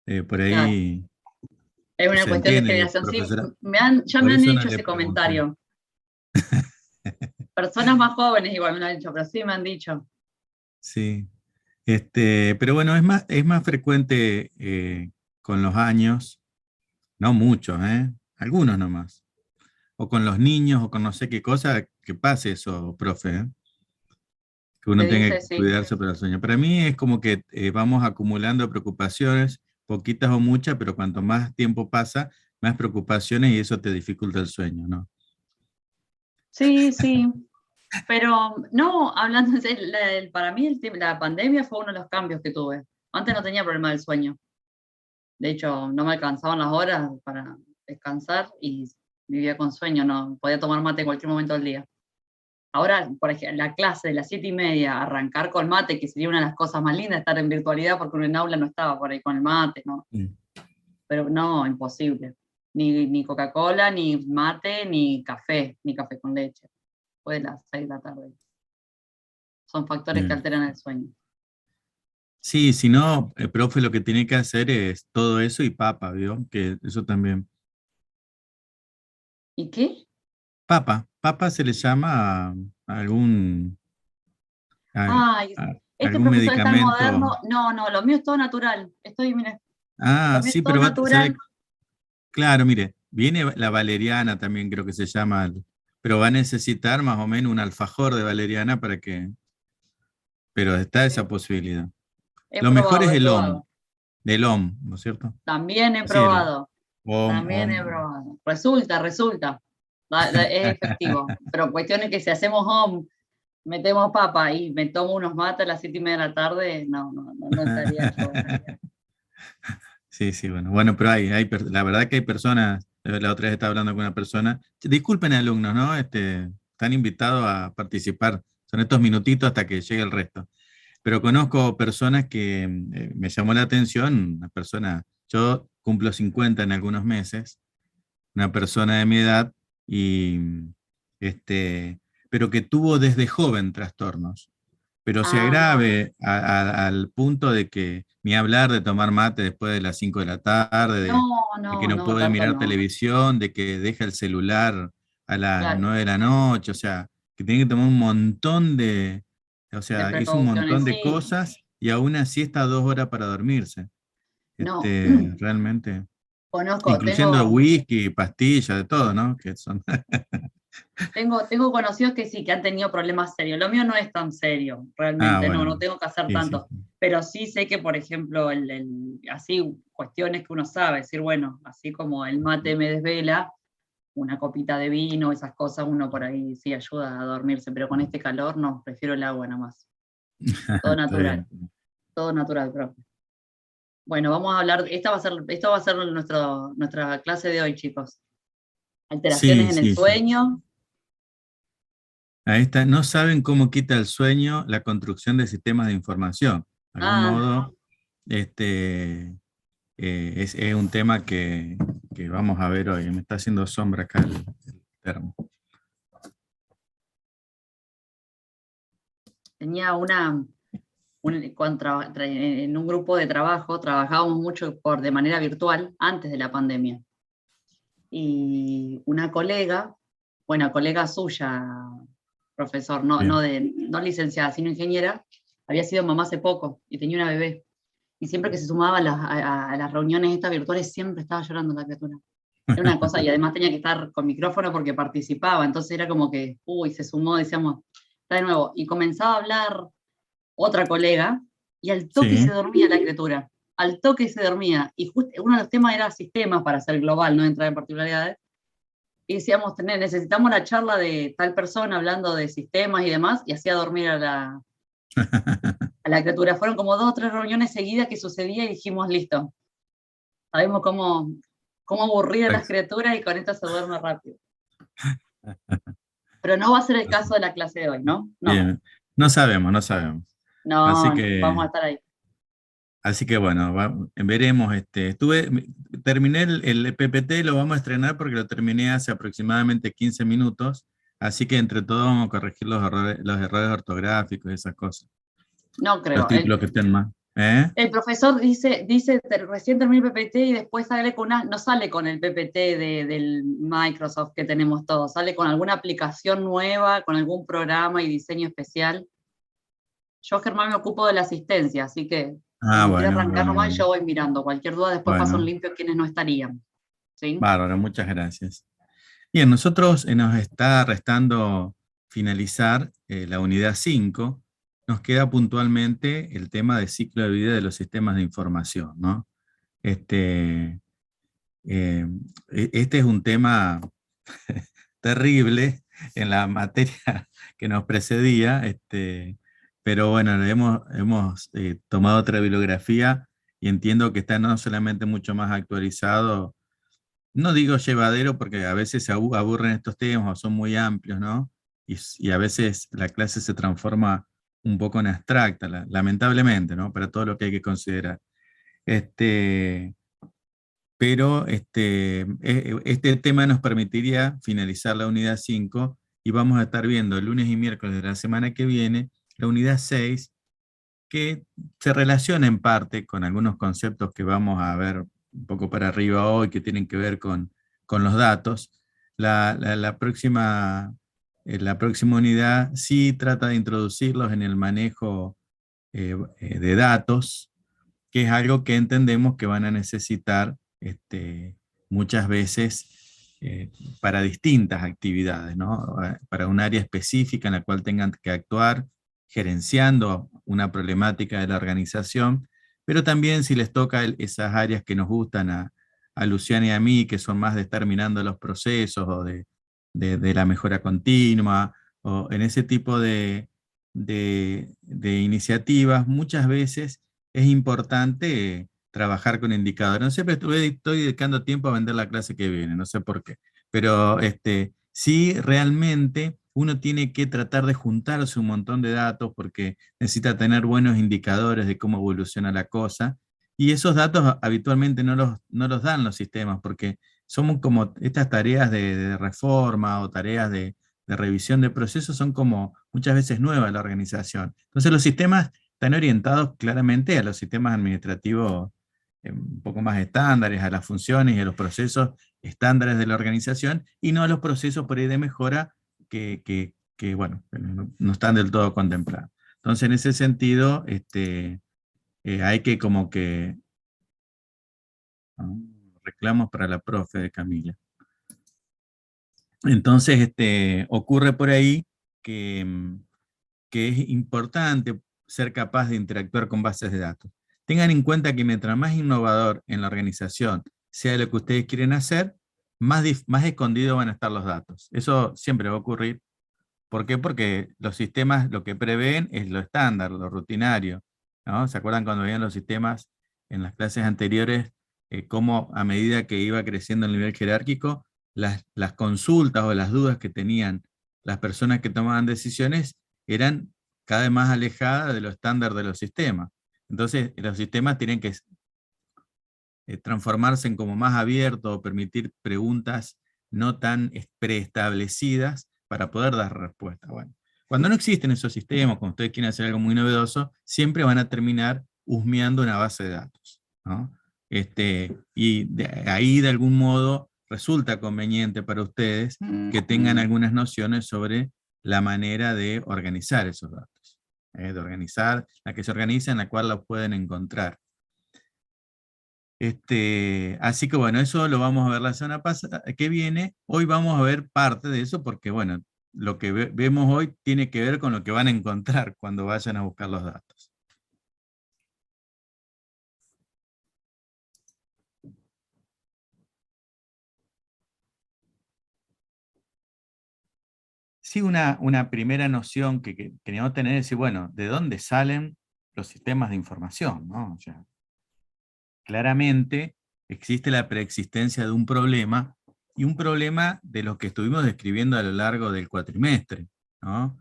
Por Claro. ahí Es una se cuestión de entiende, generación. Sí, profesora. ya Por me han eso no dicho le ese pregunté. comentario. Personas más jóvenes igual me lo han dicho, pero sí me han dicho. Sí. Pero bueno, es más frecuente con los años, no muchos, algunos nomás. O con los niños, o con no sé qué cosa, que pase eso, profe, que Se uno tenga dice, que sí. cuidarse para el sueño. Para mí es como que vamos acumulando preocupaciones, poquitas o muchas, pero cuanto más tiempo pasa, más preocupaciones y eso te dificulta el sueño, ¿no? Sí, sí. Pero no, hablando en serio, para mí la pandemia fue uno de los cambios que tuve. Antes no tenía problema del sueño. De hecho, no me alcanzaban las horas para descansar y vivía con sueño, no podía tomar mate en cualquier momento del día. Ahora, por ejemplo, la clase de las 7:30, arrancar con mate, que sería una de las cosas más lindas, estar en virtualidad, porque uno en aula no estaba por ahí con el mate, ¿no? Mm. Pero no, imposible. Ni Coca-Cola, ni mate, ni café con leche. Después de las 6 de la tarde. Son factores que Bien. alteran el sueño. Sí, si no, el profe lo que tiene que hacer es todo eso y papa, ¿vio? Que eso también. ¿Y qué? Papa se le llama a a- Ay, a este algún profesor es tan medicamento. moderno. No, no, lo mío es todo natural. Mire, lo Ah, mío es sí, todo pero natural. claro, mire, viene la valeriana también creo que se llama, pero va a necesitar más o menos un alfajor de valeriana pero está esa posibilidad. Lo mejor es He probado. el OM, ¿no es cierto? También he Sí, el probado. OM, También he OM. probado. Resulta. Es efectivo. Pero cuestión es que si hacemos home, metemos papa y me tomo unos mates a las 7:30 de la tarde, no estaría yo. Sí, sí, bueno. Bueno, pero la verdad que hay personas, la otra vez estaba hablando con una persona, disculpen alumnos, ¿no? Están invitados a participar, son estos minutitos hasta que llegue el resto. Pero conozco personas que me llamó la atención, una persona, yo cumplo 50 en algunos meses, una persona de mi edad, y pero que tuvo desde joven trastornos, pero se Ah, agrave al punto de que ni hablar de tomar mate después de las 5 de la tarde, de que no no, puede tanto mirar no. televisión, de que deja el celular a las Claro, 9 de la noche, o sea, que tiene que tomar un montón o de sea, hizo un montón precauciones, de sí. cosas y aún así está 2 horas para dormirse. No, Realmente, conozco, incluyendo whisky, pastillas, de todo, ¿no? Que son, tengo conocidos que sí, que han tenido problemas serios. Lo mío no es tan serio, realmente, no bueno, tengo que hacer sí, sí, tanto. Pero sí sé que, por ejemplo, así cuestiones que uno sabe, decir, bueno, así como el mate me desvela, una copita de vino, esas cosas, uno por ahí sí ayuda a dormirse, pero con este calor no, prefiero el agua nomás. Todo está natural, bien. todo natural, profe. Bueno, vamos a hablar, esto va a ser nuestra clase de hoy, chicos. Alteraciones Sí, en el sí, sí. sueño. Ahí está. No saben cómo quita el sueño la construcción de sistemas de información. De algún Ah, modo, este, es un tema que vamos a ver hoy. Me está haciendo sombra acá el termo. tenía en un grupo de trabajo, trabajábamos mucho de manera virtual antes de la pandemia. Y una colega, bueno, colega suya, profesor, Bien. no licenciada, sino ingeniera, había sido mamá hace poco y tenía una bebé. Y siempre que se sumaba a las reuniones estas virtuales, siempre estaba llorando la criatura. Era una cosa, y además tenía que estar con micrófono porque participaba, entonces era como que, uy, se sumó, decíamos, está de nuevo. Y comenzaba a hablar otra colega, y al toque se Sí. dormía la criatura, al toque se dormía. Y justo uno de los temas era sistemas para hacer global, no entrar en particularidades. Y decíamos, necesitamos la charla de tal persona hablando de sistemas y demás, y hacía dormir a la criatura. Fueron como 2 o 3 reuniones seguidas que sucedía y dijimos, listo, sabemos cómo aburrir a las criaturas y con esto se duerme rápido. Pero no va a ser el caso de la clase de hoy, ¿no? No, Bien. No sabemos, no sabemos. Así no, vamos a que, estar ahí. así que bueno, veremos. Terminé el PPT, lo vamos a estrenar porque lo terminé hace aproximadamente 15 minutos. Así que entre todos vamos a corregir los errores ortográficos y esas cosas. No Los creo. títulos que estén mal. ¿Eh? El profesor dice recién terminé el PPT y después sale con no sale con el PPT del Microsoft que tenemos todos, sale con alguna aplicación nueva, con algún programa y diseño especial. Yo, Germán, me ocupo de la asistencia, así que Ah, cuando quiera bueno, arrancar bueno, nomás, bueno. yo voy mirando. Cualquier duda, después paso en Bueno, limpio quienes no estarían. ¿Sí? bárbaro, muchas gracias. Bien, nosotros nos está restando finalizar la unidad 5. Nos queda puntualmente el tema de ciclo de vida de los sistemas de información, ¿no? Este, eh, este es un tema terrible en la materia que nos precedía, pero bueno, hemos tomado otra bibliografía y entiendo que está no solamente mucho más actualizado, no digo llevadero porque a veces se aburren estos temas o son muy amplios, ¿no? Y a veces la clase se transforma un poco en abstracta, lamentablemente, ¿no? Para todo lo que hay que considerar. Este, pero este tema nos permitiría finalizar la unidad 5 y vamos a estar viendo el lunes y miércoles de la semana que viene la unidad 6 que se relaciona en parte con algunos conceptos que vamos a ver un poco para arriba hoy que tienen que ver con los datos. La próxima unidad sí trata de introducirlos en el manejo de datos, que es algo que entendemos que van a necesitar muchas veces para distintas actividades, ¿no? Para un área específica en la cual tengan que actuar gerenciando una problemática de la organización, pero también si les toca esas áreas que nos gustan a Luciana y a mí, que son más determinando los procesos o de la mejora continua, o en ese tipo de iniciativas, muchas veces es importante trabajar con indicadores. No sé, pero estoy dedicando tiempo a vender la clase que viene, no sé por qué. Pero sí, realmente uno tiene que tratar de juntarse un montón de datos porque necesita tener buenos indicadores de cómo evoluciona la cosa. Y esos datos habitualmente no los dan los sistemas porque somos como estas tareas de reforma o tareas de revisión de procesos son como muchas veces nuevas en la organización. Entonces los sistemas están orientados claramente a los sistemas administrativos un poco más estándares, a las funciones y a los procesos estándares de la organización, y no a los procesos por ahí de mejora que, bueno, no están del todo contemplados. Entonces, en ese sentido, hay que como que reclamos para la profe de Camila. Entonces, ocurre por ahí que, que es importante ser capaz de interactuar con bases de datos. Tengan en cuenta que mientras más innovador en la organización sea lo que ustedes quieren hacer, más escondidos van a estar los datos. Eso siempre va a ocurrir. ¿Por qué? Porque los sistemas lo que prevén es lo estándar, lo rutinario, ¿no? ¿Se acuerdan cuando veían los sistemas en las clases anteriores, cómo a medida que iba creciendo el nivel jerárquico, las consultas o las dudas que tenían las personas que tomaban decisiones eran cada vez más alejadas de lo estándar de los sistemas? Entonces, los sistemas tienen que transformarse en como más abiertos o permitir preguntas no tan preestablecidas para poder dar respuesta. Bueno, cuando no existen esos sistemas, cuando ustedes quieren hacer algo muy novedoso, siempre van a terminar husmeando una base de datos, ¿no? Y ahí de algún modo resulta conveniente para ustedes que tengan algunas nociones sobre la manera de organizar esos datos, de organizar, la que se organiza, en la cual los pueden encontrar. Así que bueno, eso lo vamos a ver la semana pasada, que viene. Hoy vamos a ver parte de eso porque bueno, lo que vemos hoy tiene que ver con lo que van a encontrar cuando vayan a buscar los datos. Sí, una primera noción que queríamos tener es decir, bueno, ¿de dónde salen los sistemas de información? ¿No? O sea, claramente existe la preexistencia de un problema y un problema de los que estuvimos describiendo a lo largo del cuatrimestre, ¿no?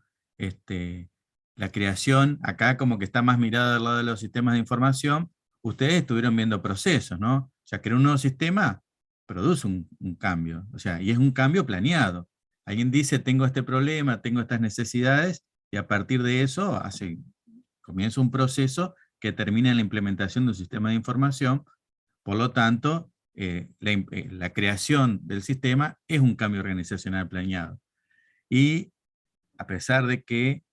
La creación, acá como que está más mirada del lado de los sistemas de información, ustedes estuvieron viendo procesos, ¿no? O sea, crear un nuevo sistema produce un cambio, o sea, y es un cambio planeado. Alguien dice, tengo este problema, tengo estas necesidades, y a partir de eso comienza un proceso que termina en la implementación de un sistema de información. Por lo tanto, la creación del sistema es un cambio organizacional planeado. Y a pesar de que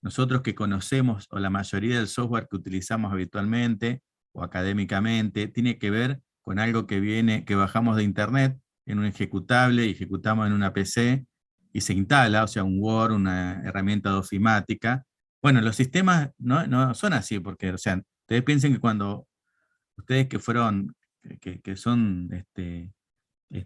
nosotros que conocemos, o la mayoría del software que utilizamos habitualmente o académicamente, tiene que ver con algo que bajamos de internet en un ejecutable y ejecutamos en una PC y se instala, o sea, un Word, una herramienta de ofimática. Bueno, los sistemas no son así, porque, o sea, ustedes piensen que cuando ustedes que son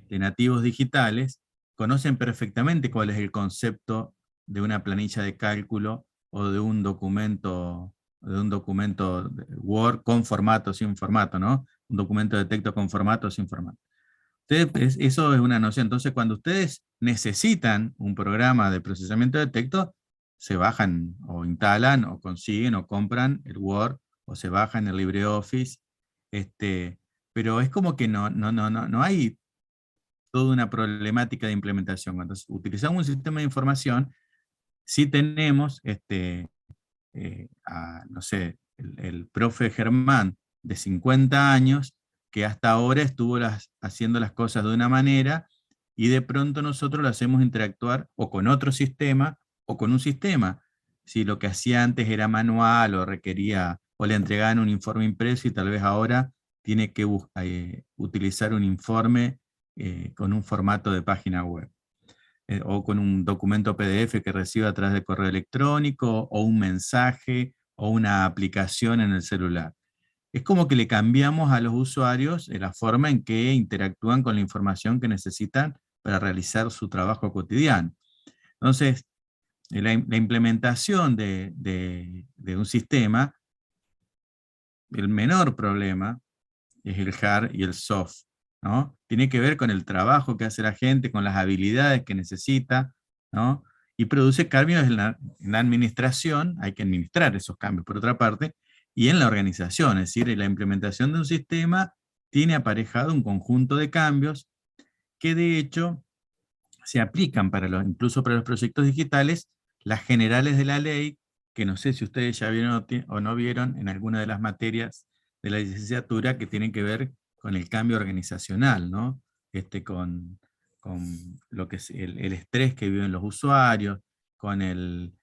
nativos digitales, conocen perfectamente cuál es el concepto de una planilla de cálculo o de un documento Word con formato, sin formato, ¿no? Un documento de texto con formato, sin formato. Eso es una noción. Entonces, cuando ustedes necesitan un programa de procesamiento de texto, se bajan o instalan o consiguen o compran el Word o se bajan el LibreOffice. Pero es como que no hay toda una problemática de implementación. Cuando utilizamos un sistema de información, sí tenemos, no sé, el profe Germán de 50 años, que hasta ahora estuvo haciendo las cosas de una manera, y de pronto nosotros lo hacemos interactuar o con otro sistema o con un sistema. Si lo que hacía antes era manual o requería, o le entregaban un informe impreso y tal vez ahora tiene que utilizar un informe con un formato de página web, o con un documento PDF que recibe a través de correo electrónico, o un mensaje, o una aplicación en el celular. Es como que le cambiamos a los usuarios la forma en que interactúan con la información que necesitan para realizar su trabajo cotidiano. Entonces, la implementación de un sistema, el menor problema es el hard y el soft, ¿no? Tiene que ver con el trabajo que hace la gente, con las habilidades que necesita, ¿no? Y produce cambios en la administración, hay que administrar esos cambios por otra parte, y en la organización, es decir, la implementación de un sistema tiene aparejado un conjunto de cambios que de hecho se aplican incluso para los proyectos digitales, las generales de la ley, que no sé si ustedes ya vieron o no vieron en alguna de las materias de la licenciatura que tienen que ver con el cambio organizacional, ¿no? Con lo que es el estrés que viven los usuarios, con el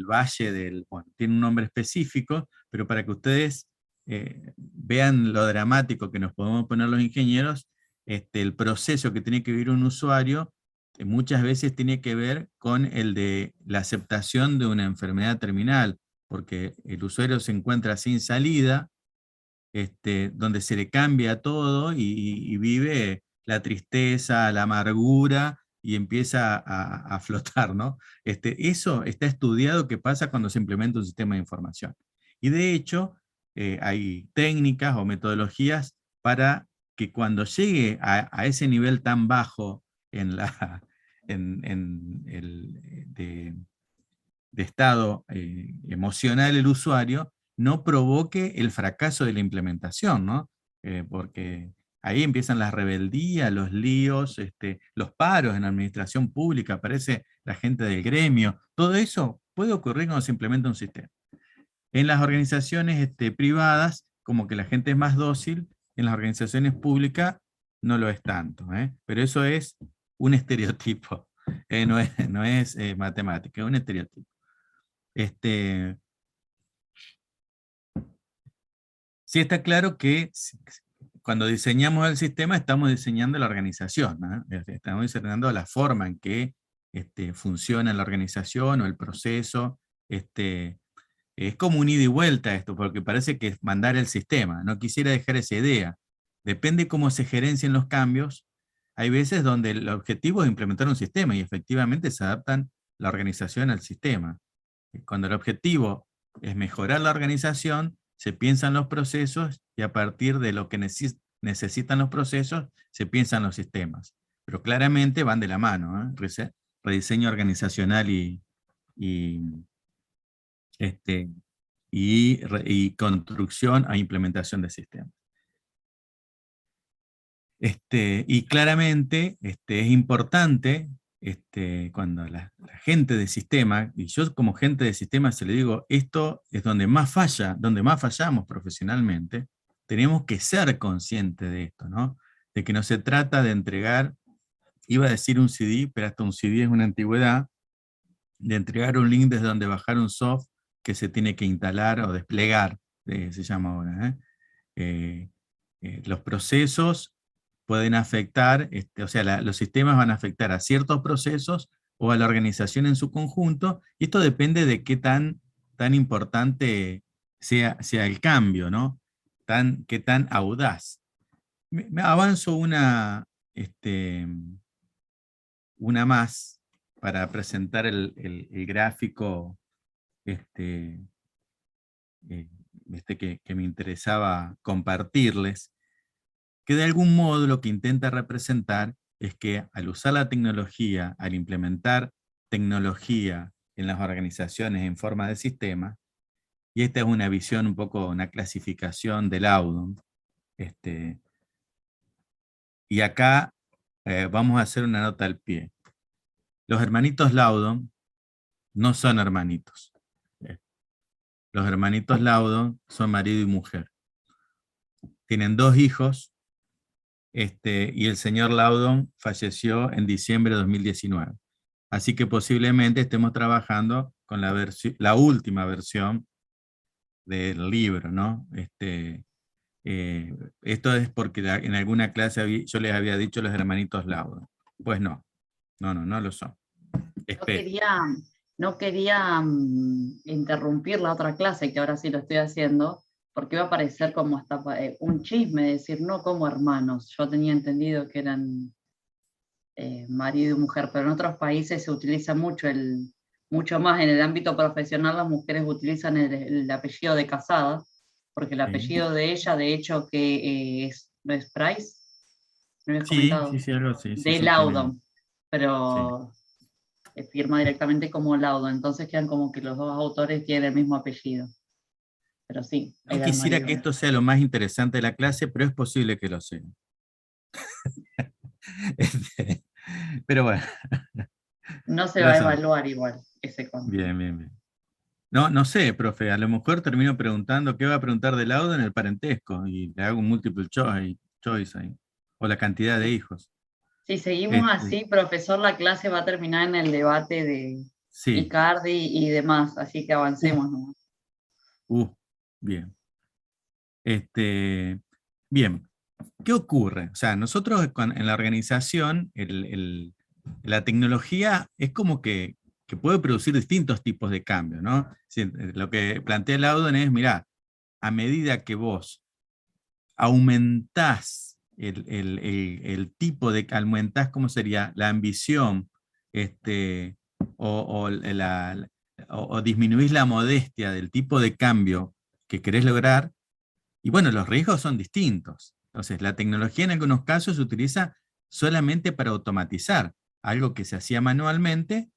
valle bueno, tiene un nombre específico, pero para que ustedes vean lo dramático que nos podemos poner los ingenieros, el proceso que tiene que vivir un usuario muchas veces tiene que ver con el de la aceptación de una enfermedad terminal, porque el usuario se encuentra sin salida, donde se le cambia todo y vive la tristeza, la amargura, y empieza a flotar, ¿no? Eso está estudiado que pasa cuando se implementa un sistema de información. Y de hecho, hay técnicas o metodologías para que cuando llegue a ese nivel tan bajo en de estado emocional el usuario, no provoque el fracaso de la implementación, ¿no? Porque ahí empiezan las rebeldías, los líos, los paros en la administración pública, aparece la gente del gremio, todo eso puede ocurrir cuando se implementa un sistema. En las organizaciones privadas, como que la gente es más dócil, en las organizaciones públicas no lo es tanto, pero eso es un estereotipo, no es matemática, es un estereotipo. Sí está claro que cuando diseñamos el sistema estamos diseñando la organización, ¿no? Estamos diseñando la forma en que funciona la organización o el proceso. Es como un ida y vuelta esto, porque parece que es mandar el sistema. No quisiera dejar esa idea. Depende cómo se gerencien los cambios. Hay veces donde el objetivo es implementar un sistema y efectivamente se adaptan la organización al sistema. Cuando el objetivo es mejorar la organización, se piensan los procesos y a partir de lo que necesitan los procesos, se piensan los sistemas. Pero claramente van de la mano, rediseño organizacional y, y construcción a implementación de sistemas. Y claramente es importante cuando la gente de sistema, y yo como gente de sistema se le digo, esto es donde más falla, donde más fallamos profesionalmente, tenemos que ser conscientes de esto, ¿no? De que no se trata de entregar, iba a decir un CD, pero hasta un CD es una antigüedad, de entregar un link desde donde bajar un soft que se tiene que instalar o desplegar, se llama ahora. Los procesos pueden afectar, o sea, los sistemas van a afectar a ciertos procesos o a la organización en su conjunto, y esto depende de qué tan importante sea el cambio, ¿no? Qué tan audaz. Me avanzo una más para presentar el gráfico este, que me interesaba compartirles, que de algún modo lo que intenta representar es que al usar la tecnología, al implementar tecnología en las organizaciones en forma de sistema, y esta es una visión un poco, una clasificación del Laudon, y acá vamos a hacer una nota al pie. Los hermanitos Laudon no son hermanitos. Los hermanitos Laudon son marido y mujer. Tienen 2 hijos, y el señor Laudon falleció en diciembre de 2019. Así que posiblemente estemos trabajando con la última versión del libro, ¿no? Esto es porque en alguna clase yo les había dicho los hermanitos Laudon. Pues no lo son. No Espero. quería, no quería interrumpir la otra clase, que ahora sí lo estoy haciendo, porque iba a parecer como hasta un chisme, decir, no como hermanos. Yo tenía entendido que eran marido y mujer, pero en otros países se utiliza mucho más en el ámbito profesional, las mujeres utilizan el apellido de casada, porque el Sí, apellido de ella, de hecho, que ¿no es Price? ¿Me habías sí, comentado? sí, algo así, sí, De sí, tienen. Laudon, Sí. pero firma directamente como Laudon, entonces quedan como que los dos autores tienen el mismo apellido, pero sí, No era el quisiera que marido. esto sea lo más interesante de la clase, pero es posible que lo sea. Este, pero bueno, No se va pero a son. evaluar igual ese conto. Bien, bien, bien. No sé, profe, a lo mejor termino preguntando qué va a preguntar de laudo en el parentesco y le hago un multiple choice ahí, o la cantidad de hijos. Si seguimos Este, así, profesor, la clase va a terminar en el debate de sí, Icardi y demás, así que uh, avancemos nomás. uh, bien. Este, bien, ¿qué ocurre? O sea, nosotros en la organización, la tecnología es como que puede producir distintos tipos de cambios, ¿no? Sí, lo que plantea Laudon es, mirá, a medida que vos aumentás aumentás, ¿cómo sería? La ambición, o, o la- o disminuís la modestia del tipo de cambio que querés lograr, y bueno, los riesgos son distintos. Entonces, la tecnología en algunos casos se utiliza solamente para automatizar algo que se hacía manualmente,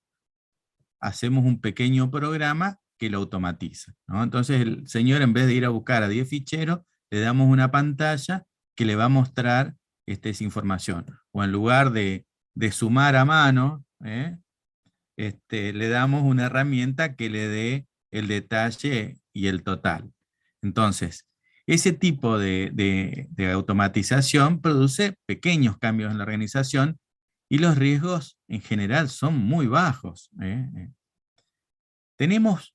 hacemos un pequeño programa que lo automatiza, ¿no? Entonces el señor, en vez de ir a buscar a 10 ficheros, le damos una pantalla que le va a mostrar esa información. O en lugar de sumar a mano, le damos una herramienta que le dé el detalle y el total. Entonces, ese tipo de automatización produce pequeños cambios en la organización y los riesgos en general son muy bajos. Tenemos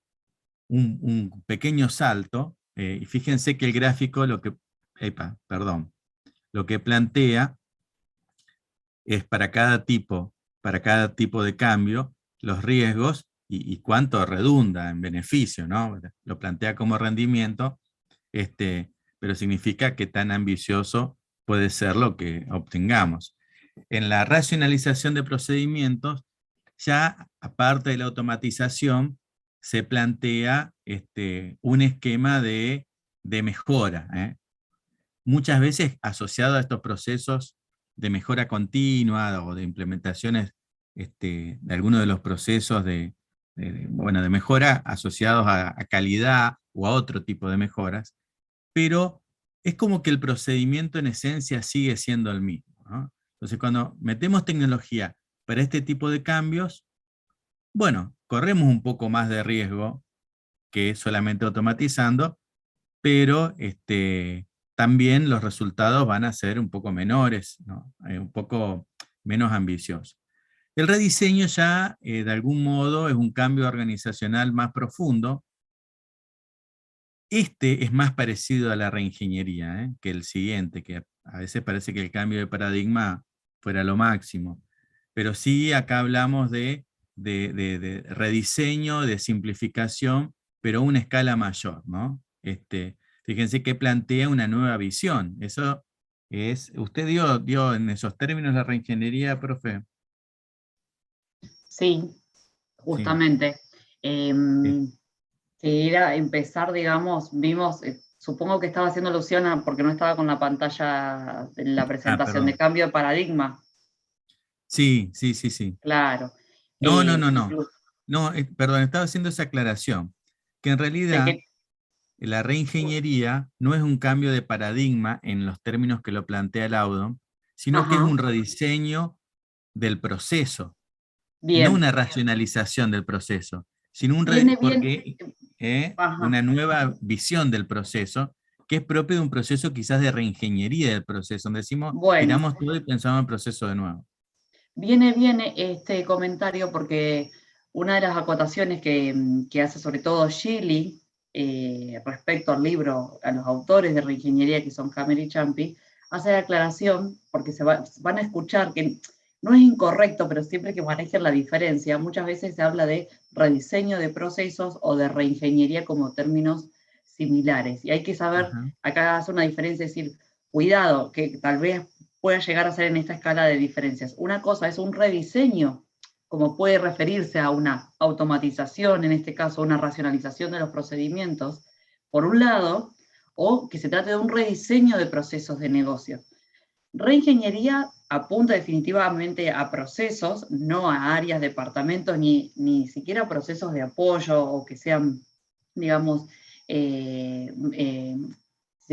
un pequeño salto, y fíjense que el gráfico lo que plantea es para cada tipo de cambio, los riesgos y cuánto redunda en beneficio, ¿no? Lo plantea como rendimiento, pero significa que tan ambicioso puede ser lo que obtengamos. En la racionalización de procedimientos, ya aparte de la automatización, se plantea un esquema de mejora, muchas veces asociado a estos procesos de mejora continua o de implementaciones de algunos de los procesos de mejora asociados a calidad o a otro tipo de mejoras, pero es como que el procedimiento en esencia sigue siendo el mismo, ¿no? Entonces, cuando metemos tecnología para este tipo de cambios, bueno, corremos un poco más de riesgo que solamente automatizando, pero también los resultados van a ser un poco menores, ¿no? Un poco menos ambiciosos. El rediseño ya, de algún modo, es un cambio organizacional más profundo. Este es más parecido a la reingeniería, que el siguiente, que a veces parece que el cambio de paradigma fuera lo máximo. Pero sí, acá hablamos de rediseño, de simplificación, pero a una escala mayor, ¿no? Fíjense que plantea una nueva visión. Eso es, ¿usted dio en esos términos la reingeniería, profe? Sí, Sí. justamente. Eh, Que era empezar, digamos, vimos, supongo que estaba haciendo alusión a, porque no estaba con la pantalla de la presentación, de Perdón. cambio de paradigma, Sí, sí, sí, sí. claro. No, no, no, no. Incluso, No, perdón, estaba haciendo esa aclaración, que en sé realidad que, la reingeniería no es un cambio de paradigma en los términos que lo plantea el Audom, sino que es ajá, un rediseño del proceso, no bien, una racionalización del proceso, sino viene bien, porque ajá, una nueva visión del proceso, que es propio de un proceso quizás de reingeniería del proceso, donde decimos, bueno, tiramos todo y pensamos en el proceso de nuevo. viene bien este comentario porque una de las acotaciones que hace sobre todo Gili respecto al libro, a los autores de reingeniería que son Hammer y Champi, hace la aclaración, porque van a escuchar que no es incorrecto, pero siempre que manejen la diferencia, muchas veces se habla de rediseño de procesos o de reingeniería como términos similares. Y hay que saber, Ajá. acá hace una diferencia, es decir, cuidado, que tal vez pueda llegar a ser en esta escala de diferencias. Una cosa es un rediseño, como puede referirse a una automatización, en este caso una racionalización de los procedimientos, por un lado, o que se trate de un rediseño de procesos de negocio. Reingeniería apunta definitivamente a procesos, no a áreas, departamentos, ni siquiera procesos de apoyo o que sean, digamos, si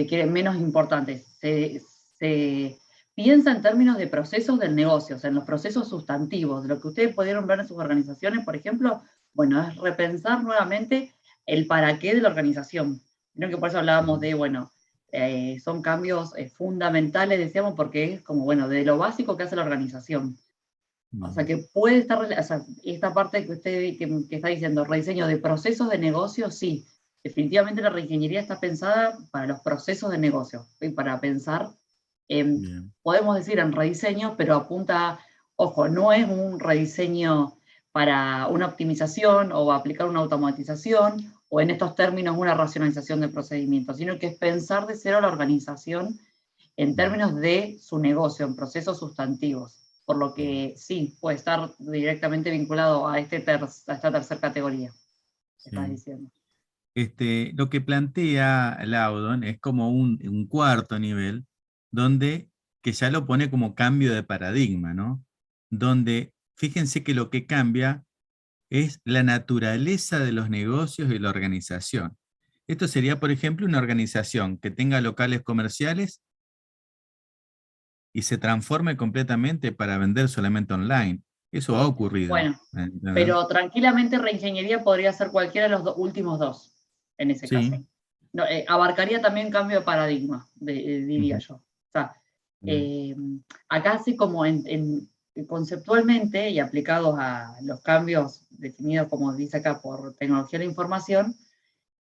quiere, menos importantes. Se piensa en términos de procesos del negocio, o sea, en los procesos sustantivos, de lo que ustedes pudieron ver en sus organizaciones, por ejemplo, bueno, es repensar nuevamente el para qué de la organización. Creo que por eso hablábamos de, bueno, son cambios fundamentales, decíamos, porque es como, bueno, de lo básico que hace la organización. O sea, Bien, que puede estar, o sea, esta parte que usted que está diciendo, rediseño de procesos de negocio, sí. Definitivamente la reingeniería está pensada para los procesos de negocio y para pensar, bien. podemos decir en rediseño, pero apunta, ojo, no es un rediseño para una optimización o aplicar una automatización o en estos términos una racionalización de procedimientos, sino que es pensar de cero la organización en Bien, términos de su negocio, en procesos sustantivos, por lo bien. que sí, puede estar directamente vinculado a, a esta tercera categoría que estás Sí. diciendo. Lo que plantea Laudon es como un cuarto nivel, donde, que ya lo pone como cambio de paradigma, ¿no? Donde, fíjense que lo que cambia es la naturaleza de los negocios y la organización. Esto sería, por ejemplo, una organización que tenga locales comerciales y se transforme completamente para vender solamente online. Eso ha ocurrido. Bueno, ¿Entendés? pero tranquilamente reingeniería podría ser cualquiera de los últimos dos, en ese caso. Sí. No, abarcaría también cambio de paradigma, diría Ujú. yo. O sea, Bien. acá así como conceptualmente y aplicados a los cambios definidos, como dice acá, por tecnología de la información,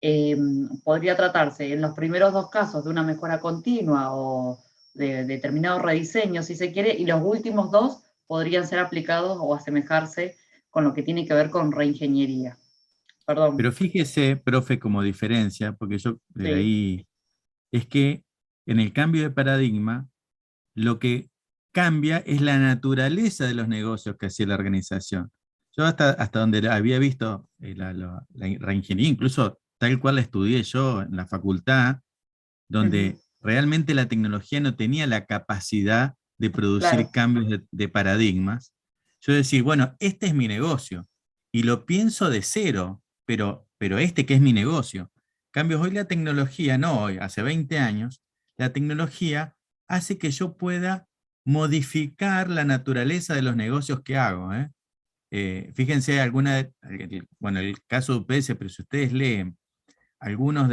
eh, podría tratarse en los primeros dos casos de una mejora continua o de determinado rediseño, si se quiere, y los últimos dos podrían ser aplicados o asemejarse con lo que tiene que ver con reingeniería. Perdón, Pero fíjese, profe, como diferencia, porque yo de sí, ahí, es que en el cambio de paradigma, lo que cambia es la naturaleza de los negocios que hacía la organización. Yo hasta donde había visto la reingeniería, incluso tal cual la estudié yo en la facultad, ujú, donde realmente la tecnología no tenía la capacidad de producir claro, cambios de paradigmas, yo decir, bueno, este es mi negocio y lo pienso de cero, pero este que es mi negocio. En cambio, hoy la tecnología, no hoy, hace 20 años, la tecnología hace que yo pueda modificar la naturaleza de los negocios que hago. Fíjense, bueno, el caso de UPS, pero si ustedes leen algunos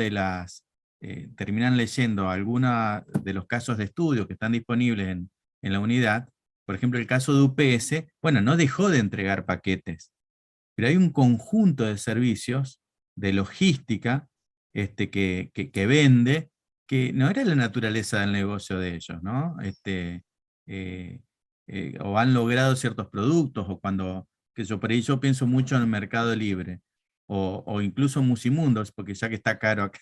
terminan leyendo algunos de los casos de estudio que están disponibles en la unidad, por ejemplo, el caso de UPS, bueno, no dejó de entregar paquetes, pero hay un conjunto de servicios de logística que vende, que no era la naturaleza del negocio de ellos, ¿no? Eh, o han logrado ciertos productos, o por ahí yo pienso mucho en el Mercado Libre, o incluso Musimundos, porque ya que está caro acá.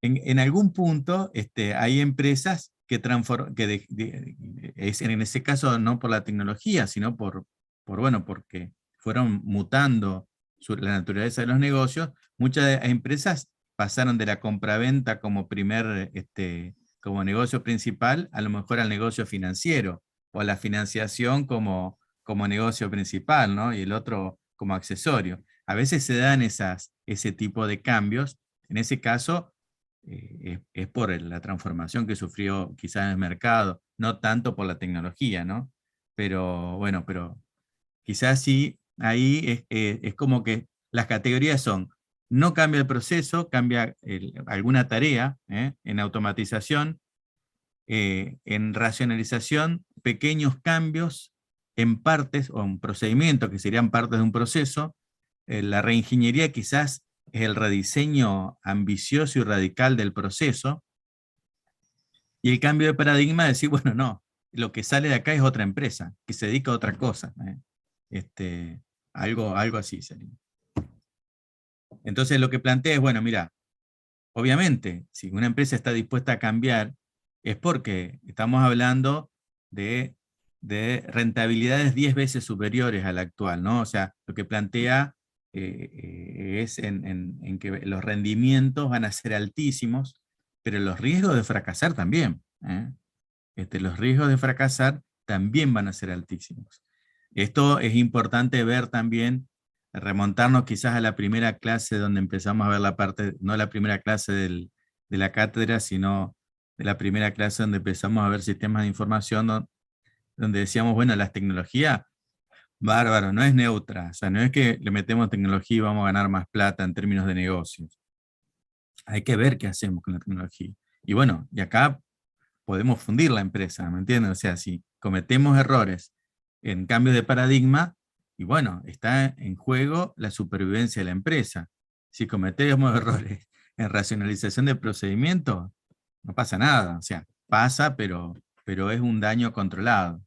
En algún punto hay empresas que transforman, en ese caso no por la tecnología, sino bueno, porque fueron mutando la naturaleza de los negocios. Muchas empresas pasaron de la compraventa como negocio principal, a lo mejor al negocio financiero, o a la financiación como negocio principal, ¿no? Y el otro como accesorio. A veces se dan ese tipo de cambios. En ese caso, es por la transformación que sufrió quizás en el mercado, no tanto por la tecnología, ¿no? Pero bueno, pero quizás sí, ahí es como que las categorías son: no cambia el proceso, cambia alguna tarea, en automatización, en racionalización, pequeños cambios en partes o en procedimientos que serían partes de un proceso. La reingeniería quizás es el rediseño ambicioso y radical del proceso, y el cambio de paradigma es decir, bueno, no, lo que sale de acá es otra empresa, que se dedica a otra cosa. Algo así sería. Entonces lo que plantea es, bueno, mira, obviamente, si una empresa está dispuesta a cambiar, es porque estamos hablando de rentabilidades 10 veces superiores a la actual, ¿no? O sea, lo que plantea es en que los rendimientos van a ser altísimos, pero los riesgos de fracasar también. Los riesgos de fracasar también van a ser altísimos. Esto es importante ver también, remontarnos quizás a la primera clase donde empezamos a ver la parte, no la primera clase de la cátedra, sino de la primera clase donde empezamos a ver sistemas de información, donde decíamos, bueno, la tecnología, bárbaro, no es neutra, o sea, no es que le metemos tecnología y vamos a ganar más plata en términos de negocios. Hay que ver qué hacemos con la tecnología. Y bueno, y acá podemos fundir la empresa, ¿me entiendes? O sea, si cometemos errores en cambios de paradigma, y bueno, está en juego la supervivencia de la empresa. Si cometemos errores en racionalización de procedimientos, no pasa nada, o sea, pasa, pero es un daño controlado.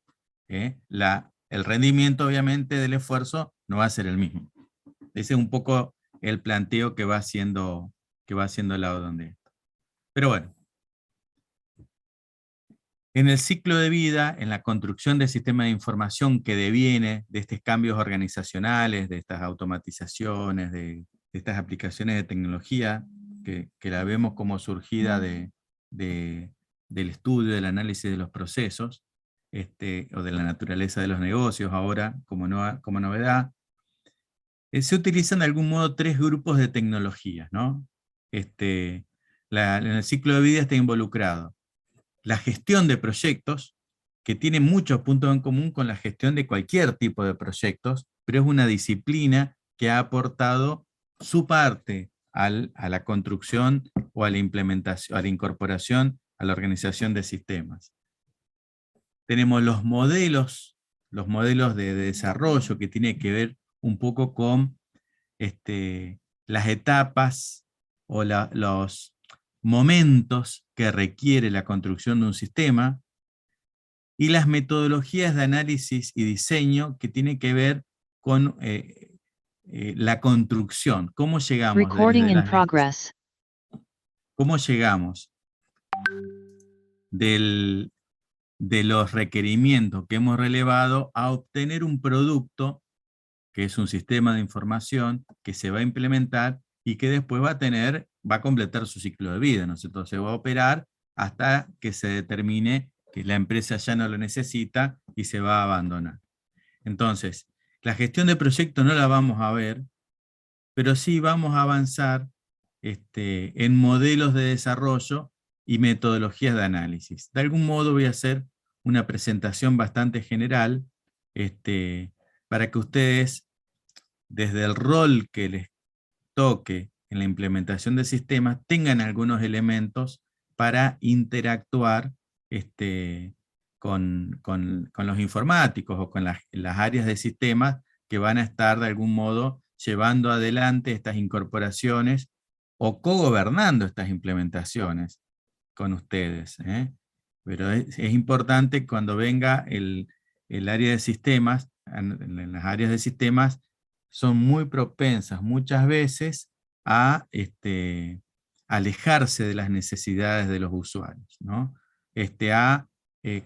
El rendimiento, obviamente, del esfuerzo no va a ser el mismo. Ese es un poco el planteo que va haciendo el lado donde esto. Pero bueno, en el ciclo de vida, en la construcción del sistema de información que deviene de estos cambios organizacionales, de estas automatizaciones, de estas aplicaciones de tecnología, que la vemos como surgida del estudio, del análisis de los procesos, o de la naturaleza de los negocios ahora como novedad, se utilizan de algún modo tres grupos de tecnologías, ¿no? En el ciclo de vida está involucrado la gestión de proyectos, que tiene muchos puntos en común con la gestión de cualquier tipo de proyectos, pero es una disciplina que ha aportado su parte a la construcción o a la implementación, a la incorporación a la organización de sistemas. Tenemos los modelos de desarrollo, que tiene que ver un poco con las etapas o los momentos que requiere la construcción de un sistema, y las metodologías de análisis y diseño, que tienen que ver con la construcción. ¿Cómo llegamos cómo llegamos de los requerimientos que hemos relevado a obtener un producto que es un sistema de información que se va a implementar y que después va a completar su ciclo de vida, ¿no? Entonces se va a operar hasta que se determine que la empresa ya no lo necesita y se va a abandonar. Entonces, la gestión de proyectos no la vamos a ver, pero sí vamos a avanzar en modelos de desarrollo y metodologías de análisis. De algún modo voy a hacer una presentación bastante general, para que ustedes, desde el rol que les toque en la implementación de sistemas, tengan algunos elementos para interactuar con los informáticos o con las áreas de sistemas que van a estar de algún modo llevando adelante estas incorporaciones o cogobernando estas implementaciones con ustedes. Pero es importante cuando venga el área de sistemas, en las áreas de sistemas son muy propensas muchas veces a alejarse de las necesidades de los usuarios, ¿no?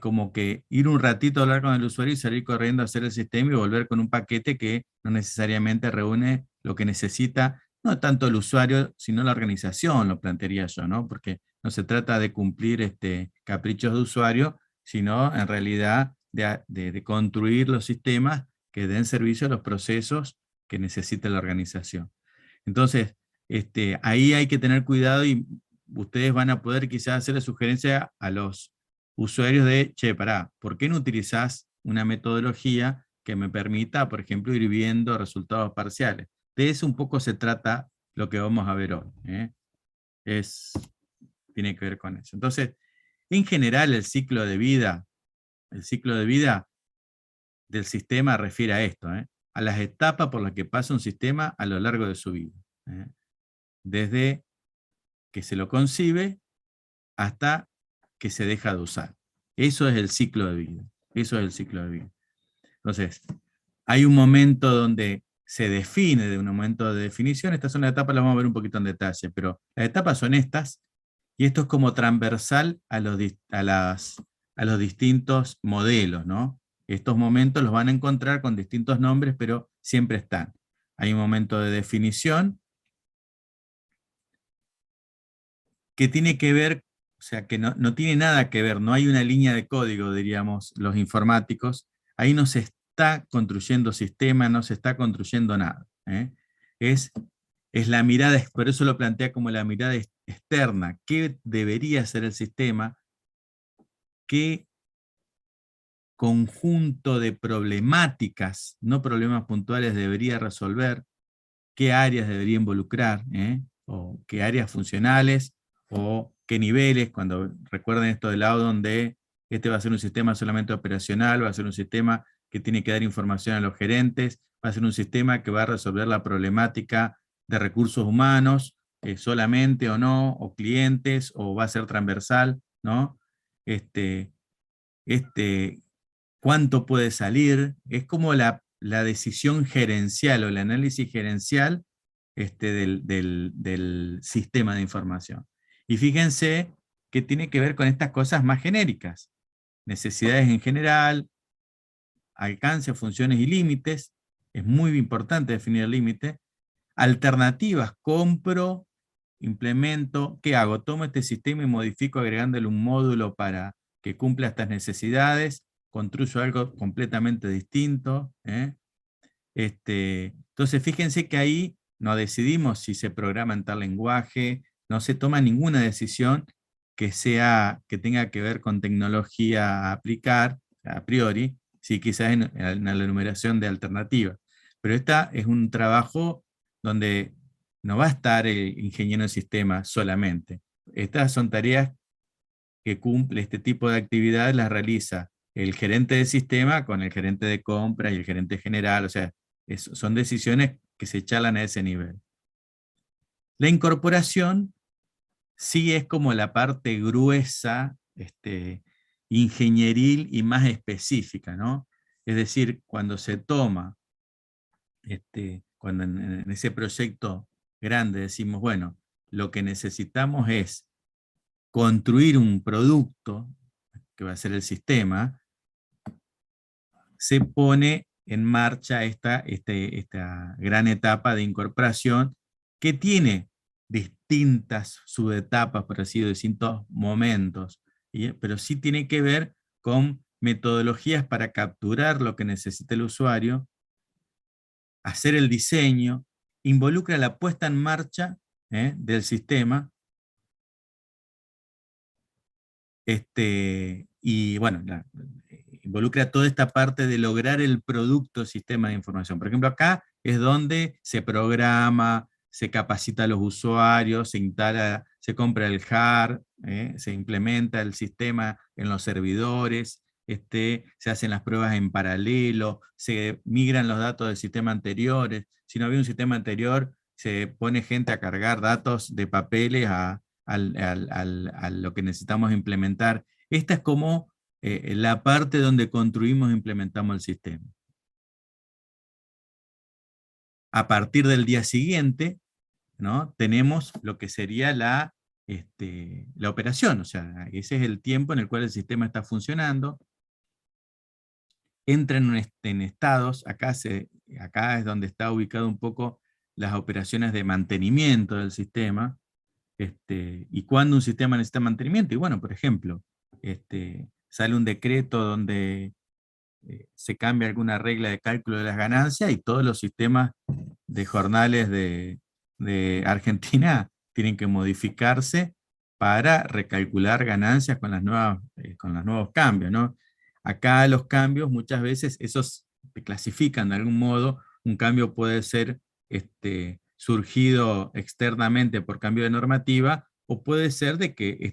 Como que ir un ratito a hablar con el usuario y salir corriendo a hacer el sistema y volver con un paquete que no necesariamente reúne lo que necesita, no tanto el usuario, sino la organización, lo plantearía yo, ¿no? Porque no se trata de cumplir caprichos de usuario, sino en realidad de construir los sistemas que den servicio a los procesos que necesita la organización. Entonces, ahí hay que tener cuidado y ustedes van a poder quizás hacerle sugerencia a los usuarios de, che, pará, ¿por qué no utilizás una metodología que me permita, por ejemplo, ir viendo resultados parciales? De eso un poco se trata lo que vamos a ver hoy. Tiene que ver con eso. Entonces, en general, el ciclo de vida del sistema refiere a esto, a las etapas por las que pasa un sistema a lo largo de su vida. Desde que se lo concibe hasta que se deja de usar. Eso es el ciclo de vida. Eso es el ciclo de vida. Entonces, hay un momento donde se define, de un momento de definición. Estas son las etapas, las vamos a ver un poquito en detalle, pero las etapas son estas, y esto es como transversal a los distintos modelos, ¿no? Estos momentos los van a encontrar con distintos nombres, pero siempre están. Hay un momento de definición que tiene que ver, o sea, que no tiene nada que ver, no hay una línea de código, diríamos los informáticos. Ahí no se está construyendo sistema, no se está construyendo nada. Es la mirada, por eso lo plantea como la mirada externa. ¿Qué debería ser el sistema? ¿Qué conjunto de problemáticas, no problemas puntuales, debería resolver? ¿Qué áreas debería involucrar? ¿O qué áreas funcionales? ¿O qué niveles? Cuando recuerden esto del lado donde este va a ser un sistema solamente operacional, va a ser un sistema que tiene que dar información a los gerentes, va a ser un sistema que va a resolver la problemática de recursos humanos, solamente o no, o clientes, o va a ser transversal, ¿no? Este, este, ¿Cuánto puede salir? Es como la decisión gerencial o el análisis gerencial del sistema de información. Y fíjense que tiene que ver con estas cosas más genéricas. Necesidades en general, alcance, funciones y límites. Es muy importante definir límites. Alternativas, compro, implemento, ¿qué hago? Tomo este sistema y modifico agregándole un módulo para que cumpla estas necesidades, construyo algo completamente distinto. Entonces fíjense que ahí no decidimos si se programa en tal lenguaje, no se toma ninguna decisión que tenga que ver con tecnología a aplicar, a priori, sí, quizás en la enumeración de alternativas. Pero esta es un trabajo donde no va a estar el ingeniero de sistemas solamente. Estas son tareas que cumple este tipo de actividades, las realiza el gerente de sistema con el gerente de compra y el gerente general. O sea, son decisiones que se charlan a ese nivel. La incorporación sí es como la parte gruesa, ingenieril y más específica, ¿no? Es decir, cuando se toma, cuando en ese proyecto grande decimos, bueno, lo que necesitamos es construir un producto, que va a ser el sistema, se pone en marcha esta gran etapa de incorporación que tiene distintas subetapas, por así decirlo, distintos momentos, pero sí tiene que ver con metodologías para capturar lo que necesita el usuario, hacer el diseño, involucra la puesta en marcha del sistema, Y bueno, involucra toda esta parte de lograr el producto sistema de información. Por ejemplo, acá es donde se programa, se capacita a los usuarios, se instala, se compra el hardware, se implementa el sistema en los servidores, se hacen las pruebas en paralelo, se migran los datos del sistema anteriores. Si no había un sistema anterior, se pone gente a cargar datos de papeles a lo que necesitamos implementar. Esta es como la parte donde construimos e implementamos el sistema. A partir del día siguiente, ¿no? Tenemos lo que sería la operación, o sea, ese es el tiempo en el cual el sistema está funcionando. Entra en estados, acá es donde está ubicado un poco las operaciones de mantenimiento del sistema, y cuándo un sistema necesita mantenimiento. Y bueno, por ejemplo, sale un decreto donde se cambia alguna regla de cálculo de las ganancias y todos los sistemas de jornales de Argentina tienen que modificarse para recalcular ganancias con los nuevos cambios, ¿no? Acá los cambios muchas veces, esos se clasifican de algún modo. Un cambio puede ser surgido externamente por cambio de normativa, o puede ser de que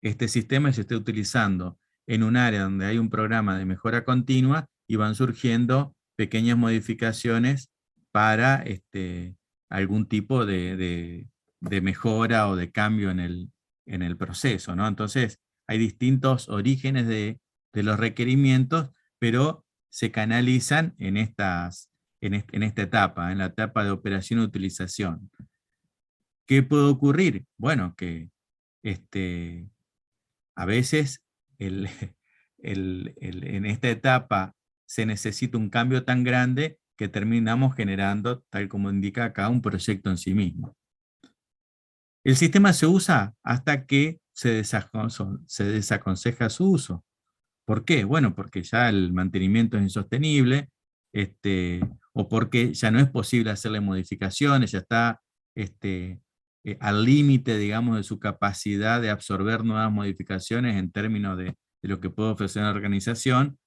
este sistema se esté utilizando en un área donde hay un programa de mejora continua y van surgiendo pequeñas modificaciones para algún tipo de mejora o de cambio en el proceso, ¿no? Entonces, hay distintos orígenes de los requerimientos, pero se canalizan en esta etapa, en la etapa de operación y utilización. ¿Qué puede ocurrir? Bueno, que a veces el, en esta etapa se necesita un cambio tan grande que terminamos generando, tal como indica acá, un proyecto en sí mismo. El sistema se usa hasta que se desaconseja su uso. ¿Por qué? Bueno, porque ya el mantenimiento es insostenible, o porque ya no es posible hacerle modificaciones, ya está al límite, digamos, de su capacidad de absorber nuevas modificaciones en términos de lo que puede ofrecer una organización,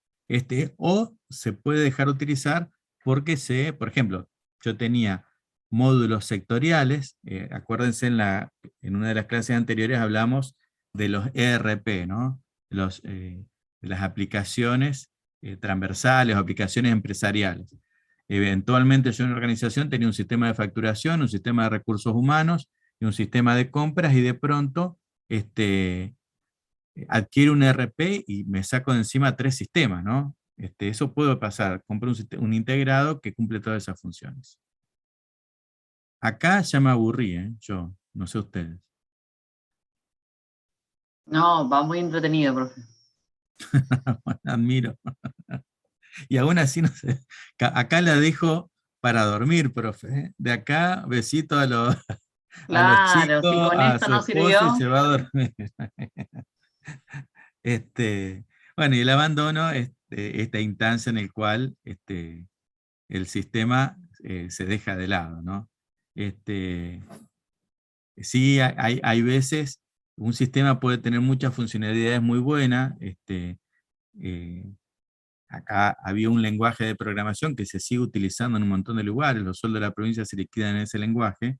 o se puede dejar utilizar porque por ejemplo, yo tenía módulos sectoriales. Acuérdense, en una de las clases anteriores hablamos de los ERP, ¿no? De las aplicaciones transversales o aplicaciones empresariales. Eventualmente yo en una organización tenía un sistema de facturación, un sistema de recursos humanos y un sistema de compras, y de pronto adquiero un ERP y me saco de encima 3 sistemas, ¿no? Eso puede pasar, compro un integrado que cumple todas esas funciones. Acá ya me aburrí, yo, no sé ustedes. No, va muy entretenido, profe. Admiro. Y aún así, no sé, acá la dejo para dormir, profe. De acá, besito a los Claro, si chicos, con a esto su no esposo, y sirvió. se va a dormir. Bueno, y el abandono es esta instancia en el cual el sistema se deja de lado, ¿no? Sí, hay veces un sistema puede tener muchas funcionalidades muy buenas. Eh, Acá había un lenguaje de programación que se sigue utilizando en un montón de lugares. Los sueldos de la provincia se liquidan en ese lenguaje,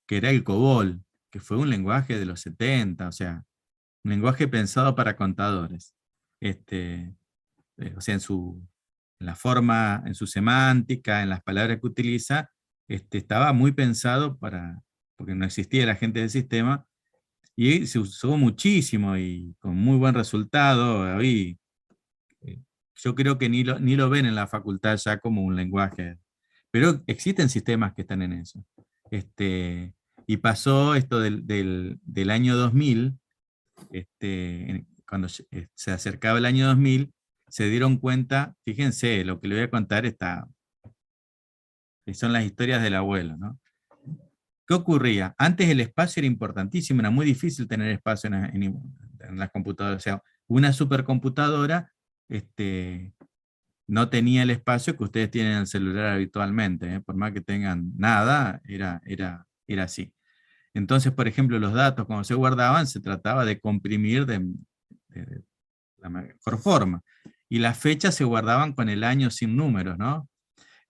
que era el COBOL, que fue un lenguaje de los 70, o sea, un lenguaje pensado para contadores. O sea, en la forma, en su semántica, en las palabras que utiliza, estaba muy pensado porque no existía la gente del sistema, y se usó muchísimo y con muy buen resultado. Hoy yo creo que ni lo ven en la facultad ya como un lenguaje, pero existen sistemas que están en eso. Y pasó esto del año 2000, cuando se acercaba el año 2000, se dieron cuenta. Fíjense, lo que le voy a contar son las historias del abuelo, ¿no? ¿Qué ocurría? Antes el espacio era importantísimo, era muy difícil tener espacio en las computadoras. O sea, una supercomputadora no tenía el espacio que ustedes tienen en el celular habitualmente, por más que tengan nada, era así. Entonces, por ejemplo, los datos cuando se guardaban se trataba de comprimir de la mejor forma. Y las fechas se guardaban con el año sin números, ¿no?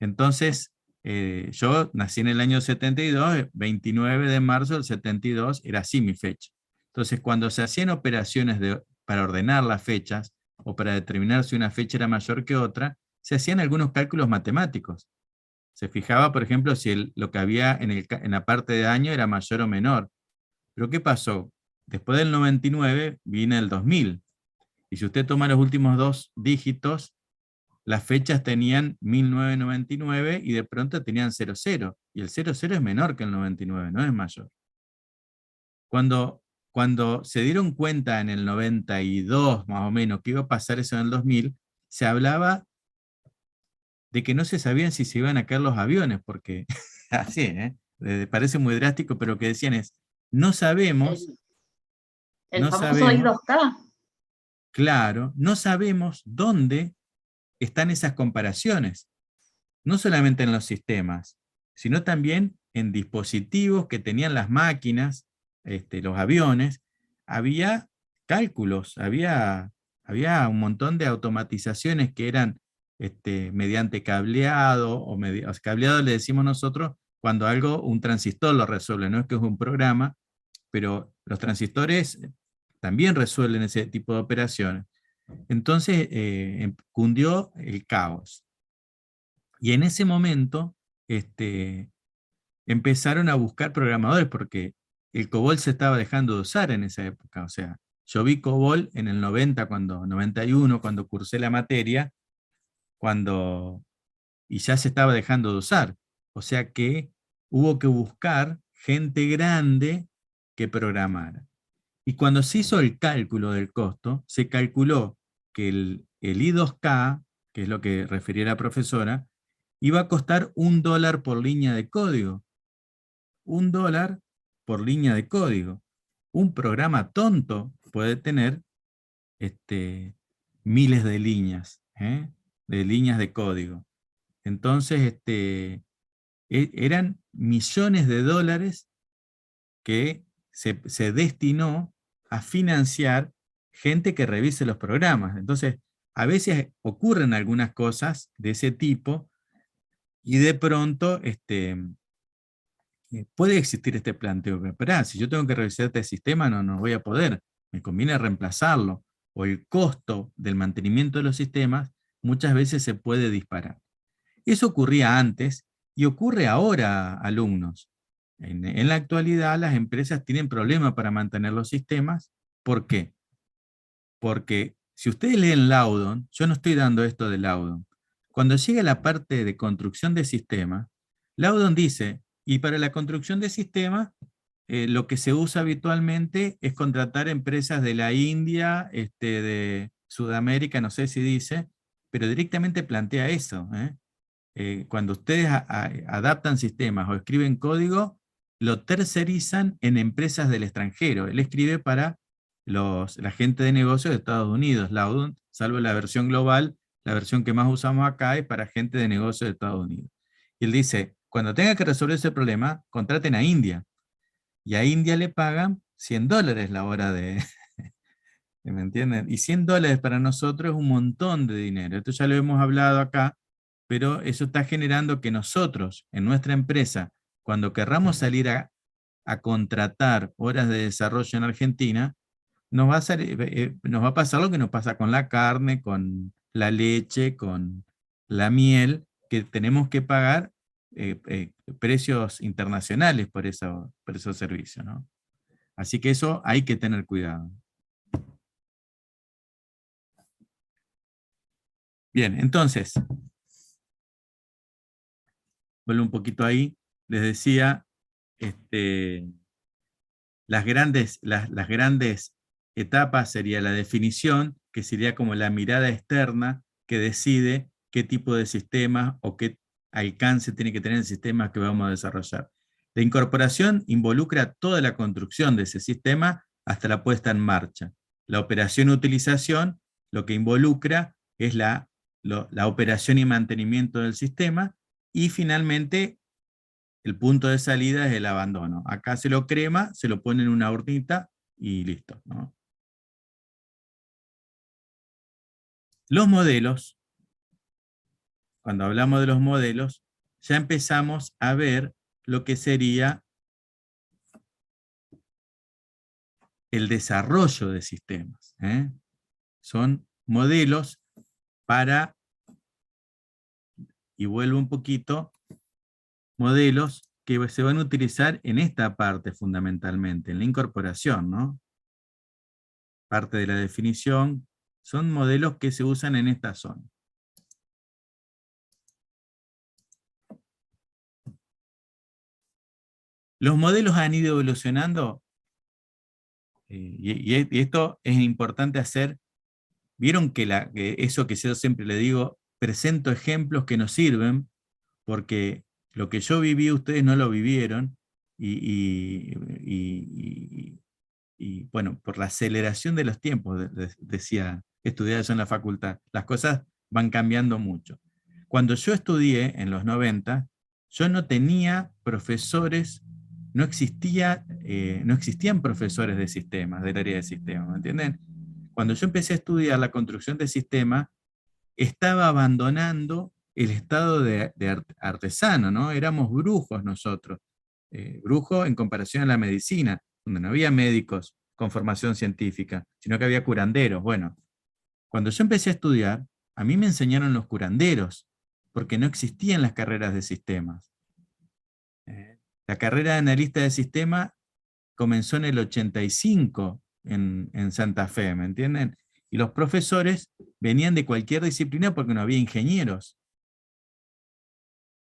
Entonces, yo nací en el año 72, 29 de marzo del 72, era así mi fecha. Entonces, cuando se hacían operaciones para ordenar las fechas, o para determinar si una fecha era mayor que otra, se hacían algunos cálculos matemáticos. Se fijaba, por ejemplo, si lo que había en la parte de año era mayor o menor. Pero ¿qué pasó? Después del 99 viene el 2000. Y si usted toma los últimos dos dígitos, las fechas tenían 1999 y de pronto tenían 00. Y el 00 es menor que el 99, no es mayor. Cuando se dieron cuenta en el 92, más o menos, que iba a pasar eso en el 2000, se hablaba de que no se sabían si se iban a caer los aviones, porque así, parece muy drástico, pero lo que decían es, no sabemos, El, el no famoso sabemos, I2K. claro, no sabemos dónde están esas comparaciones, no solamente en los sistemas, sino también en dispositivos que tenían las máquinas, los aviones, había cálculos, había un montón de automatizaciones que eran mediante cableado, o sea, cableado le decimos nosotros cuando algo, un transistor lo resuelve, no es que es un programa, pero los transistores también resuelven ese tipo de operaciones. Entonces cundió el caos. Y en ese momento empezaron a buscar programadores porque el COBOL se estaba dejando de usar en esa época. O sea, yo vi COBOL en el 91, cuando cursé la materia, y ya se estaba dejando de usar. O sea que hubo que buscar gente grande que programara. Y cuando se hizo el cálculo del costo, se calculó que el I2K, que es lo que refería la profesora, iba a costar $1 por línea de código. $1 por línea de código. Un programa tonto puede tener miles de líneas, de líneas de código. Entonces, eran millones de dólares que se destinó a financiar gente que revise los programas. Entonces, a veces ocurren algunas cosas de ese tipo y de pronto puede existir este planteo, pero esperá, si yo tengo que revisar este sistema no voy a poder, me conviene reemplazarlo, o el costo del mantenimiento de los sistemas muchas veces se puede disparar. Eso ocurría antes y ocurre ahora, alumnos. En la actualidad las empresas tienen problemas para mantener los sistemas. ¿Por qué? Porque si ustedes leen Laudon, yo no estoy dando esto de Laudon. Cuando llega la parte de construcción de sistemas, Laudon dice, y para la construcción de sistemas, lo que se usa habitualmente es contratar empresas de la India, de Sudamérica, no sé si dice, pero directamente plantea eso. Cuando ustedes adaptan sistemas o escriben código, lo tercerizan en empresas del extranjero. Él escribe para la gente de negocios de Estados Unidos. Laudon, salvo la versión global, la versión que más usamos acá es para gente de negocios de Estados Unidos. Y él dice, cuando tenga que resolver ese problema, contraten a India. Y a India le pagan $100 la hora de... ¿Me entienden? Y $100 para nosotros es un montón de dinero. Esto ya lo hemos hablado acá, pero eso está generando que nosotros, en nuestra empresa, cuando querramos salir a contratar horas de desarrollo en Argentina, nos va a pasar lo que nos pasa con la carne, con la leche, con la miel, que tenemos que pagar precios internacionales por esos servicios, ¿no? Así que eso hay que tener cuidado. Bien, entonces, vuelvo un poquito ahí, les decía, las grandes etapas sería la definición, que sería como la mirada externa que decide qué tipo de sistema o qué alcance tiene que tener el sistema que vamos a desarrollar. La incorporación involucra toda la construcción de ese sistema hasta la puesta en marcha. La operación-utilización lo que involucra es la operación y mantenimiento del sistema, y finalmente el punto de salida es el abandono. Acá se lo crema, se lo pone en una urnita y listo, ¿no? Los modelos, cuando hablamos de los modelos, ya empezamos a ver lo que sería el desarrollo de sistemas. Son modelos para, y vuelvo un poquito, modelos que se van a utilizar en esta parte fundamentalmente, en la incorporación, ¿no? Parte de la definición, son modelos que se usan en esta zona. Los modelos han ido evolucionando, y esto es importante hacer. Vieron que eso que yo siempre le digo, presento ejemplos que nos sirven, porque lo que yo viví ustedes no lo vivieron, y bueno, por la aceleración de los tiempos, decía, estudiaba yo en la facultad, las cosas van cambiando mucho. Cuando yo estudié en los 90, yo no tenía profesores, no existían profesores de sistemas, del área de sistemas, ¿me entienden? Cuando yo empecé a estudiar la construcción de sistemas, estaba abandonando el estado de artesano, ¿no? Éramos brujos nosotros, brujos en comparación a la medicina, donde no había médicos con formación científica, sino que había curanderos. Bueno, cuando yo empecé a estudiar, a mí me enseñaron los curanderos, porque no existían las carreras de sistemas. La carrera de analista de sistemas comenzó en el 85 en Santa Fe, ¿me entienden? Y los profesores venían de cualquier disciplina porque no había ingenieros.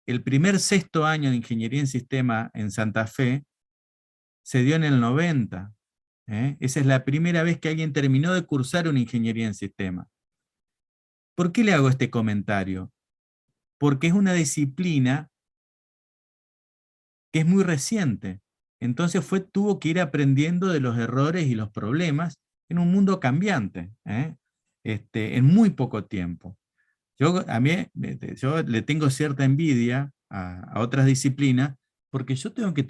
El primer sexto año de ingeniería en sistema en Santa Fe se dio en el 90. Esa es la primera vez que alguien terminó de cursar una ingeniería en sistema. ¿Por qué le hago este comentario? Porque es una disciplina que es muy reciente. Entonces tuvo que ir aprendiendo de los errores y los problemas en un mundo cambiante, en muy poco tiempo. Yo le tengo cierta envidia a otras disciplinas, porque yo tengo que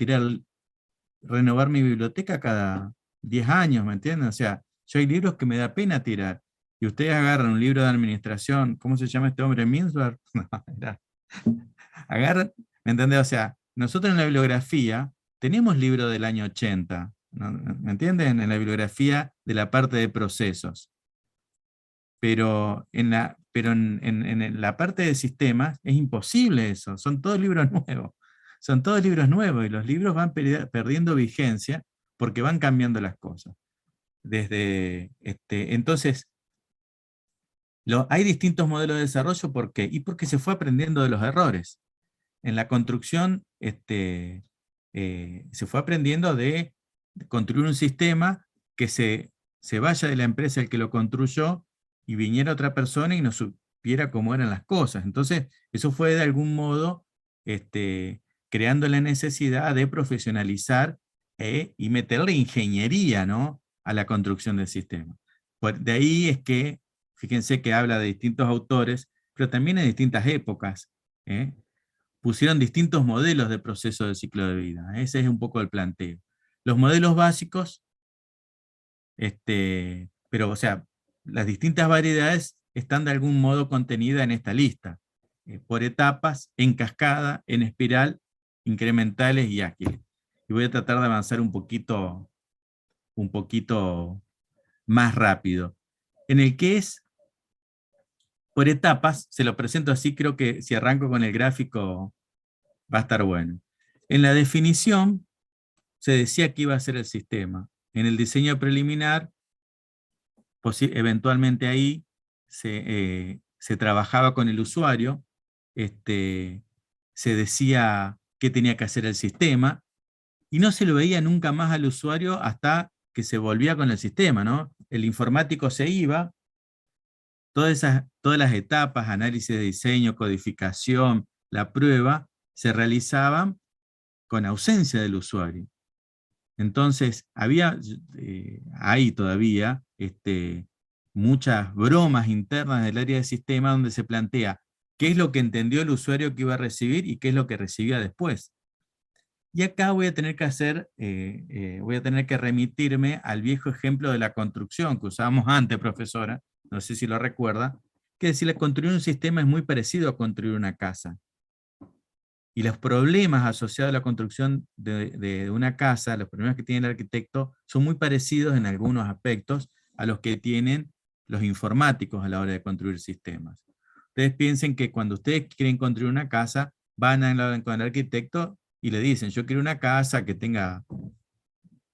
renovar mi biblioteca cada 10 años, ¿me entienden? O sea, yo hay libros que me da pena tirar, y ustedes agarran un libro de administración, ¿cómo se llama este hombre? Mintzberg. Agarran, ¿me entiendes? O sea, nosotros en la bibliografía tenemos libros del año 80, ¿no? ¿Me entienden? En la bibliografía de la parte de procesos. Pero en la parte de sistemas es imposible eso, son todos libros nuevos. Son todos libros nuevos, y los libros van perdiendo vigencia porque van cambiando las cosas. Entonces, hay distintos modelos de desarrollo, ¿por qué? Y porque se fue aprendiendo de los errores. En la construcción se fue aprendiendo de construir un sistema que se vaya de la empresa el que lo construyó, y viniera otra persona y no supiera cómo eran las cosas. Entonces, eso fue de algún modo creando la necesidad de profesionalizar y meterle ingeniería, ¿no?, a la construcción del sistema. De ahí es que, fíjense que habla de distintos autores, pero también en distintas épocas. Pusieron distintos modelos de proceso de ciclo de vida. Ese es un poco el planteo. Los modelos básicos, pero o sea, las distintas variedades están de algún modo contenidas en esta lista, por etapas, en cascada, en espiral, incrementales y ágiles. Y voy a tratar de avanzar un poquito más rápido. En el que es por etapas, se lo presento así, creo que si arranco con el gráfico va a estar bueno. En la definición se decía que iba a ser el sistema. En el diseño preliminar, eventualmente ahí se trabajaba con el usuario, se decía qué tenía que hacer el sistema, y no se lo veía nunca más al usuario hasta que se volvía con el sistema, ¿no? El informático se iba, todas las etapas, análisis de diseño, codificación, la prueba, se realizaban con ausencia del usuario. Entonces, hay todavía muchas bromas internas del área de sistema donde se plantea qué es lo que entendió el usuario que iba a recibir y qué es lo que recibía después. Y acá voy a tener que remitirme al viejo ejemplo de la construcción que usábamos antes, profesora, no sé si lo recuerda, que decirle, construir un sistema es muy parecido a construir una casa. Y los problemas asociados a la construcción de una casa, los problemas que tiene el arquitecto, son muy parecidos en algunos aspectos a los que tienen los informáticos a la hora de construir sistemas. Ustedes piensen que cuando ustedes quieren construir una casa, van a hablar con el arquitecto y le dicen, yo quiero una casa que tenga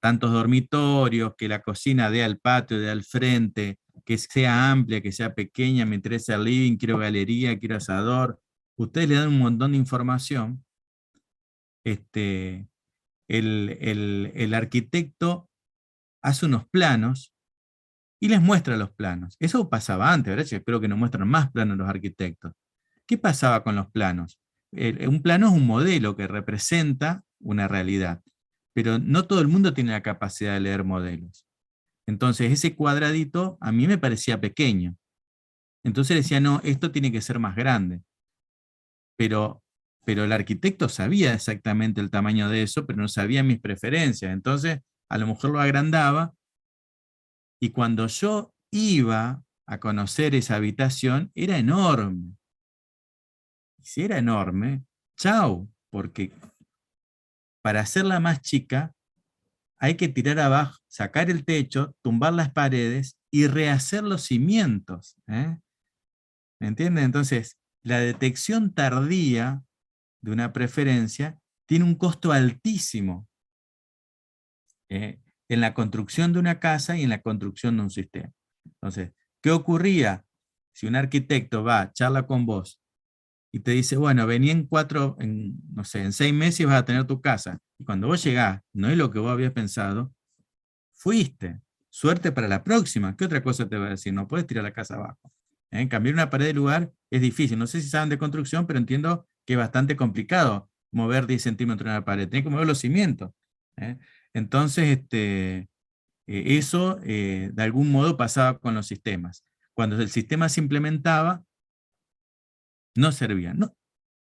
tantos dormitorios, que la cocina dé al patio, dé al frente, que sea amplia, que sea pequeña, me interesa el living, quiero galería, quiero asador. Ustedes le dan un montón de información. Este, el arquitecto hace unos planos y les muestra los planos. Eso pasaba antes, ¿verdad? Yo espero que nos muestran más planos los arquitectos. ¿Qué pasaba con los planos? Un plano es un modelo que representa una realidad, pero no todo el mundo tiene la capacidad de leer modelos. Entonces ese cuadradito a mí me parecía pequeño. Entonces decía, no, esto tiene que ser más grande. Pero, pero el arquitecto sabía exactamente el tamaño de eso, pero no sabía mis preferencias. Entonces a lo mejor lo agrandaba, y cuando yo iba a conocer esa habitación, era enorme. Y si era enorme, chau, porque para hacerla más chica hay que tirar abajo, sacar el techo, tumbar las paredes y rehacer los cimientos. ¿Me entienden? Entonces, la detección tardía de una preferencia tiene un costo altísimo en la construcción de una casa y en la construcción de un sistema. Entonces, ¿qué ocurría si un arquitecto va, charla con vos y te dice, bueno, vení no sé, en 6 meses vas a tener tu casa? Y cuando vos llegás, no es lo que vos habías pensado, fuiste. Suerte para la próxima. ¿Qué otra cosa te va a decir? No puedes tirar la casa abajo. Cambiar una pared de lugar es difícil. No sé si saben de construcción, pero entiendo que es bastante complicado mover 10 centímetros en la pared. Tenés que mover los cimientos. ¿eh? Entonces, eso de algún modo pasaba con los sistemas. Cuando el sistema se implementaba, no servía.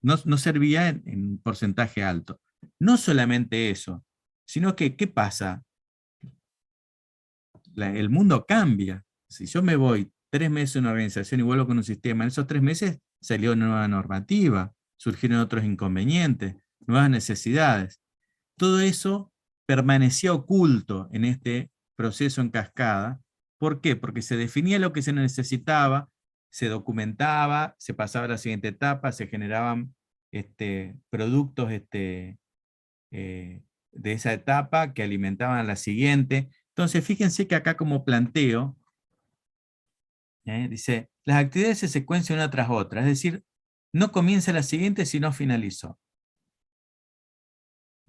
No servía en porcentaje alto. No solamente eso, sino que, ¿qué pasa? El mundo cambia. Si yo me voy 3 meses a una organización y vuelvo con un sistema, en esos 3 meses salió una nueva normativa, surgieron otros inconvenientes, nuevas necesidades. Todo eso permanecía oculto en este proceso en cascada. ¿Por qué? Porque se definía lo que se necesitaba, se documentaba, se pasaba a la siguiente etapa, se generaban productos de esa etapa que alimentaban a la siguiente. Entonces, fíjense que acá como planteo, dice, las actividades se secuencian una tras otra, es decir, no comienza la siguiente si no finalizó.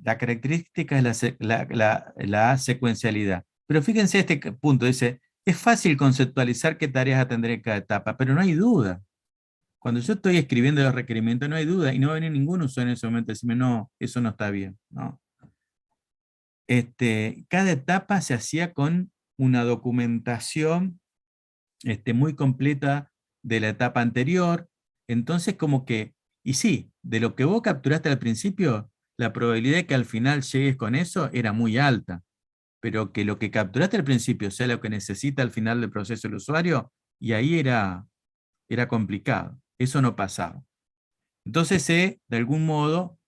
La característica es la secuencialidad. Pero fíjense este punto, dice, es fácil conceptualizar qué tareas atender en cada etapa, pero no hay duda. Cuando yo estoy escribiendo los requerimientos, no hay duda, y no va a venir ningún usuario en ese momento a decirme, no, eso no está bien. No. Cada etapa se hacía con una documentación muy completa de la etapa anterior. Entonces, como que, y sí, de lo que vos capturaste al principio, la probabilidad de que al final llegues con eso era muy alta, pero que lo que capturaste al principio sea lo que necesita al final del proceso el usuario, y ahí era complicado. Eso no pasaba. Entonces, de algún modo,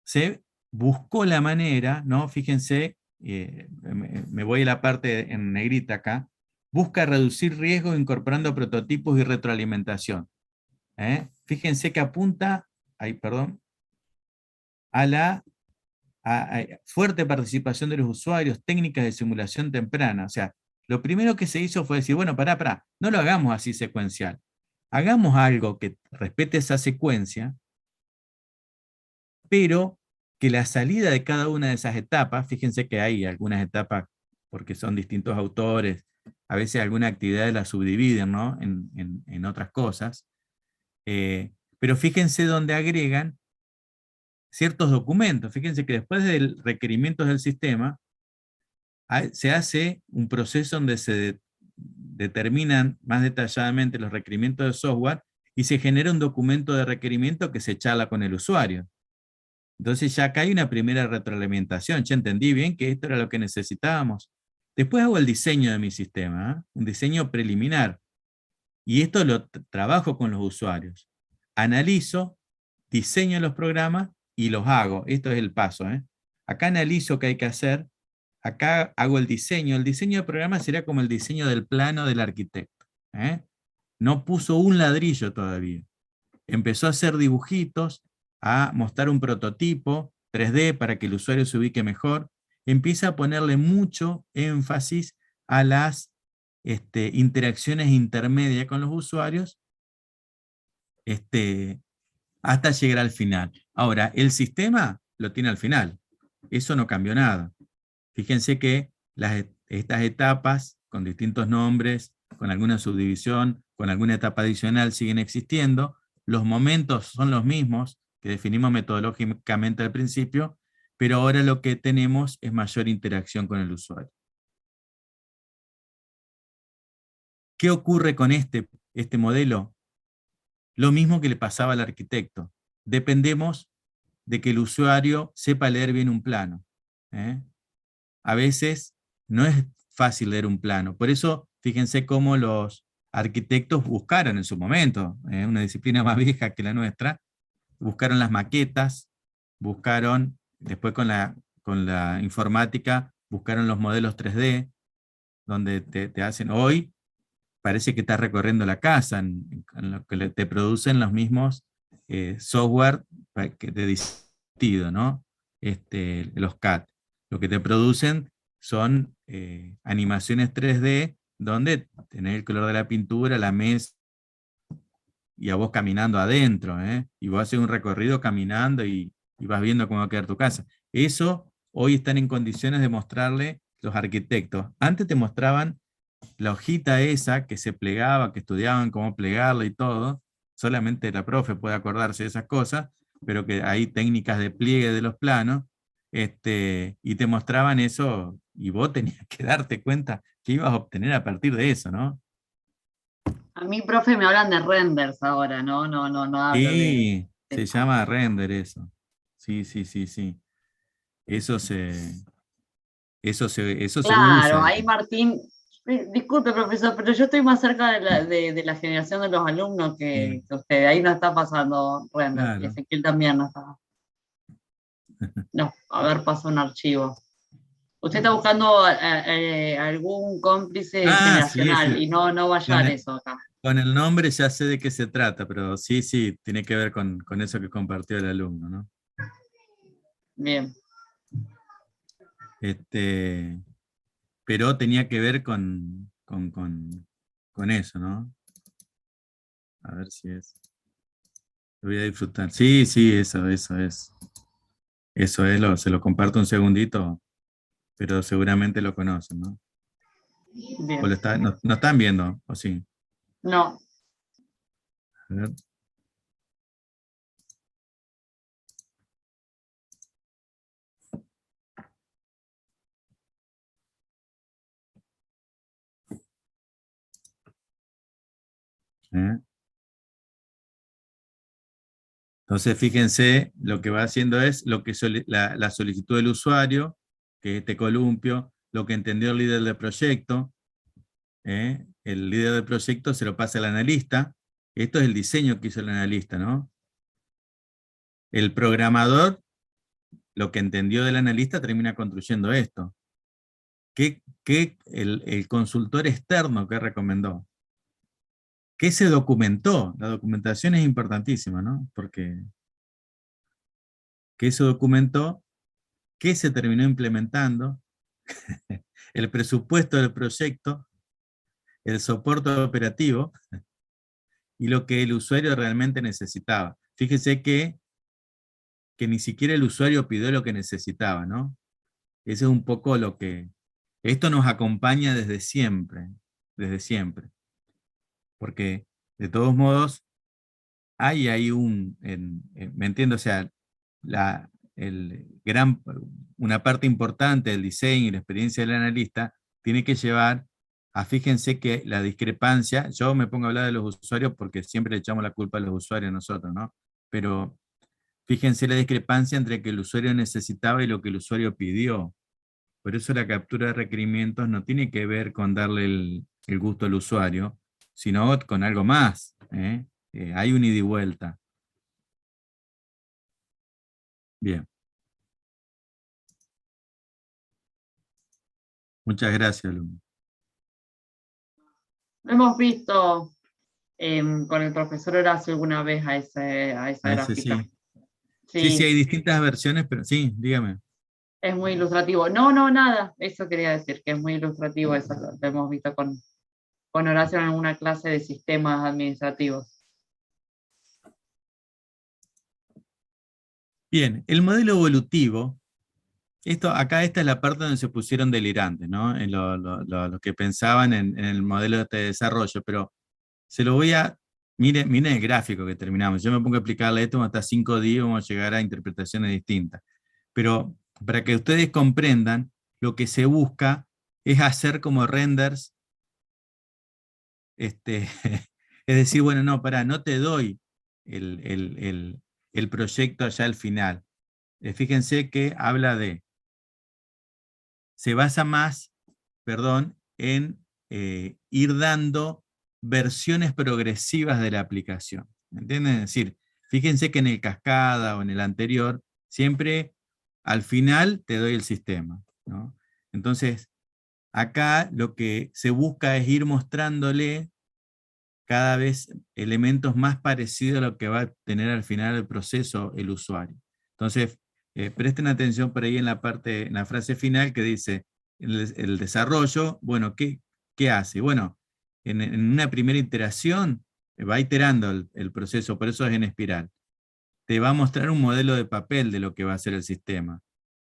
se buscó la manera, ¿no? Fíjense, me voy a la parte en negrita acá, busca reducir riesgos incorporando prototipos y retroalimentación. Fíjense que apunta, perdón, a la fuerte participación de los usuarios, técnicas de simulación temprana. O sea, lo primero que se hizo fue decir, bueno, pará, no lo hagamos así secuencial. Hagamos algo que respete esa secuencia, pero que la salida de cada una de esas etapas, fíjense que hay algunas etapas, porque son distintos autores, a veces alguna actividad la subdividen, ¿no? en otras cosas, pero fíjense donde agregan ciertos documentos. Fíjense que después de requerimientos del sistema, se hace un proceso donde se determinan más detalladamente los requerimientos de software y se genera un documento de requerimiento que se charla con el usuario. Entonces ya acá hay una primera retroalimentación. Ya entendí bien que esto era lo que necesitábamos. Después hago el diseño de mi sistema, un diseño preliminar. Y esto lo trabajo con los usuarios. Analizo, diseño los programas y los hago. Esto es el paso. Acá analizo qué hay que hacer. Acá hago el diseño. El diseño de programa sería como el diseño del plano del arquitecto. No puso un ladrillo todavía. Empezó a hacer dibujitos, a mostrar un prototipo 3D para que el usuario se ubique mejor. Empieza a ponerle mucho énfasis a las interacciones intermedias con los usuarios, hasta llegar al final. Ahora, el sistema lo tiene al final. Eso no cambió nada. Fíjense que estas etapas, con distintos nombres, con alguna subdivisión, con alguna etapa adicional, siguen existiendo. Los momentos son los mismos que definimos metodológicamente al principio, pero ahora lo que tenemos es mayor interacción con el usuario. ¿Qué ocurre con este modelo? Lo mismo que le pasaba al arquitecto. Dependemos de que el usuario sepa leer bien un plano. A veces no es fácil leer un plano. Por eso, fíjense cómo los arquitectos buscaron en su momento, una disciplina más vieja que la nuestra, buscaron las maquetas, buscaron, después con la informática, buscaron los modelos 3D, donde te hacen hoy, parece que estás recorriendo la casa, en lo que te producen los mismos software de sentido, ¿no? Los CAD. Lo que te producen son animaciones 3D donde tenés el color de la pintura, la mesa, y a vos caminando adentro, y vos haces un recorrido caminando y vas viendo cómo va a quedar tu casa. Eso hoy están en condiciones de mostrarle los arquitectos. Antes te mostraban la hojita esa que se plegaba, que estudiaban cómo plegarla y todo, solamente la profe puede acordarse de esas cosas, pero que hay técnicas de pliegue de los planos, y te mostraban eso, y vos tenías que darte cuenta que ibas a obtener a partir de eso, ¿no? A mí, profe, me hablan de renders ahora, no, no, no, no hablo de Sí, se llama render eso. Sí, sí, sí, sí. Eso se Claro, usa. ahí Martín, disculpe, profesor, pero yo estoy más cerca de la generación de los alumnos Sí, que usted. Ahí no está pasando render, y claro. Ezequiel también no está. No, a ver, pasa un archivo. Usted está buscando algún cómplice Ah, sí, generacional sí. y no, no va a Con hallar el, eso acá. con el nombre ya sé de qué se trata, pero sí, sí, tiene que ver con eso que compartió el alumno, ¿no? Bien. Este, pero tenía que ver con eso, ¿no? A ver si es. Lo voy a disfrutar. Sí, sí, eso es. Eso es, se lo comparto un segundito, pero seguramente lo conocen, ¿no? O Bien. no están viendo, o sí. No, A ver. ¿Eh? Entonces, fíjense, lo que va haciendo es la solicitud del usuario, que es este columpio, lo que entendió el líder del proyecto. El líder del proyecto se lo pasa al analista. Esto es el diseño que hizo el analista, ¿no? El programador, lo que entendió del analista, termina construyendo esto. ¿Qué el consultor externo que recomendó? ¿Qué se documentó? La documentación es importantísima, ¿no? Porque ¿qué se documentó? ¿Qué se terminó implementando? El presupuesto del proyecto, el soporte operativo y lo que el usuario realmente necesitaba. Fíjese que ni siquiera el usuario pidió lo que necesitaba, ¿no? Eso es un poco lo que... Esto nos acompaña desde siempre, porque de todos modos hay ¿me entiendo? O sea, la, una parte importante del diseño y la experiencia del analista tiene que llevar fíjense que la discrepancia, yo me pongo a hablar de los usuarios porque siempre le echamos la culpa a los usuarios a nosotros, ¿no? Pero fíjense la discrepancia entre lo que el usuario necesitaba y lo que el usuario pidió. Por eso la captura de requerimientos no tiene que ver con darle el gusto al usuario, sino con algo más. Hay un ida y vuelta. Bien. Muchas gracias, Luna. Hemos visto con el profesor Horacio alguna vez a esa A ese gráfica. sí. Sí, sí, hay Sí, distintas versiones, pero sí, dígame. es muy ilustrativo. No, no, nada. Eso quería decir, que es muy ilustrativo. Eso lo hemos visto con Horacio en alguna clase de sistemas administrativos. Bien, el modelo evolutivo, acá esta es la parte donde se pusieron delirantes, ¿no? En lo que pensaban en el modelo de desarrollo, pero se lo voy a... Miren el gráfico que terminamos. Yo me pongo a explicarle esto, hasta 5 días vamos a llegar a interpretaciones distintas. Pero para que ustedes comprendan, lo que se busca es hacer como renders, es decir, bueno, no, no te doy el proyecto allá al final. Fíjense que habla se basa más, perdón, en ir dando versiones progresivas de la aplicación. ¿Entienden? Es decir, fíjense que en el cascada o en el anterior, siempre al final te doy el sistema, ¿no? Entonces, acá lo que se busca es ir mostrándole cada vez elementos más parecidos a lo que va a tener al final el proceso el usuario. Entonces, presten atención por ahí en en la frase final que dice, el desarrollo, bueno, ¿qué hace? Bueno, en una primera iteración va iterando el proceso, por eso es en espiral. Te va a mostrar un modelo de papel de lo que va a ser el sistema.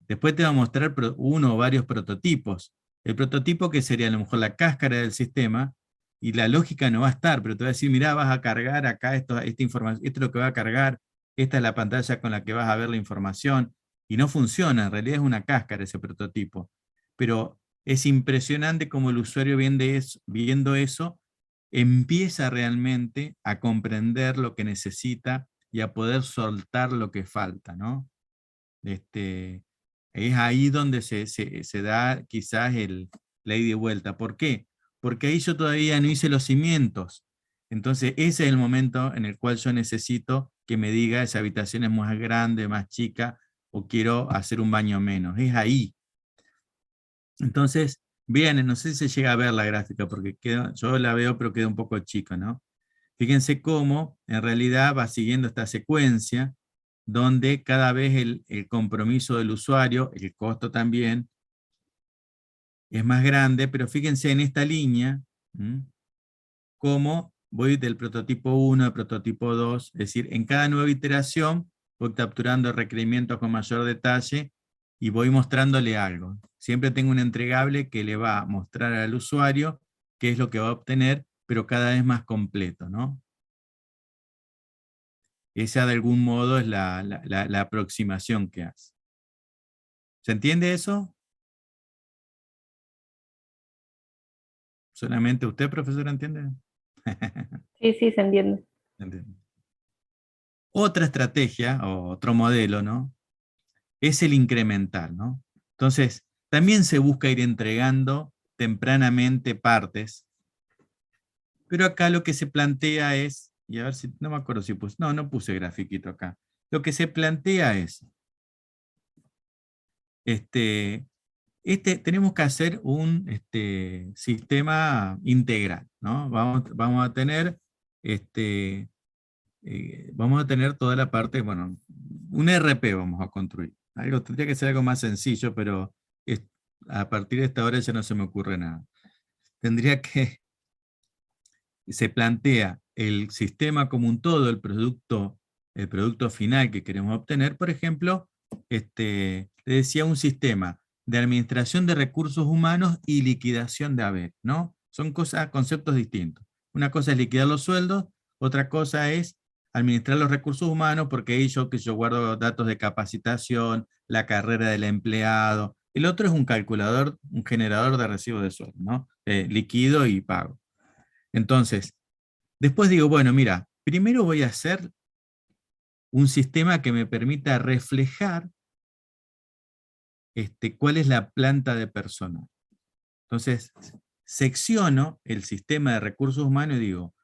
Después te va a mostrar uno o varios prototipos. El prototipo que sería a lo mejor la cáscara del sistema, y la lógica no va a estar, pero te va a decir, mira, vas a cargar acá esta información, esto es lo que va a cargar, esta es la pantalla con la que vas a ver la información, y no funciona, en realidad es una cáscara ese prototipo. Pero es impresionante cómo el usuario viendo eso empieza realmente a comprender lo que necesita y a poder soltar lo que falta, ¿no? Es ahí donde se da quizás la ida y vuelta. ¿Por qué? Porque ahí yo todavía no hice los cimientos. Entonces ese es el momento en el cual yo necesito que me diga esa habitación es más grande, más chica, o quiero hacer un baño menos. Es ahí. Entonces, vean, no sé si se llega a ver la gráfica, porque yo la veo, pero queda un poco chico, ¿no? Fíjense cómo en realidad va siguiendo esta secuencia donde cada vez el compromiso del usuario, el costo también, es más grande, pero fíjense en esta línea, cómo voy del prototipo 1 al prototipo 2, es decir, en cada nueva iteración voy capturando requerimientos con mayor detalle y voy mostrándole algo. Siempre tengo un entregable que le va a mostrar al usuario qué es lo que va a obtener, pero cada vez más completo, ¿no? Esa de algún modo es la aproximación que hace. ¿Se entiende eso? ¿Solamente usted, profesor, entiende? Sí, sí, se entiende. Entiende. Otra estrategia, o otro modelo, ¿no? Es el incremental, ¿no? Entonces, también se busca ir entregando tempranamente partes, pero acá lo que se plantea es, y a ver si, no me acuerdo si puse, no puse grafiquito acá. Lo que se plantea es, tenemos que hacer un sistema integral, ¿no? Vamos a tener, vamos a tener toda la parte, bueno, un RP vamos a construir. Tendría que ser algo más sencillo, pero a partir de esta hora ya no se me ocurre nada. Tendría que, se plantea el sistema como un todo, el producto final que queremos obtener, por ejemplo, le decía un sistema de administración de recursos humanos y liquidación de haber, ¿no? Son conceptos distintos. Una cosa es liquidar los sueldos, otra cosa es administrar los recursos humanos, porque ahí que yo guardo datos de capacitación, la carrera del empleado. El otro es un calculador, un generador de recibos de sueldo, ¿no? Liquido y pago. Entonces, después digo, bueno, mira, primero voy a hacer un sistema que me permita reflejar cuál es la planta de personal. Entonces, secciono el sistema de recursos humanos y digo,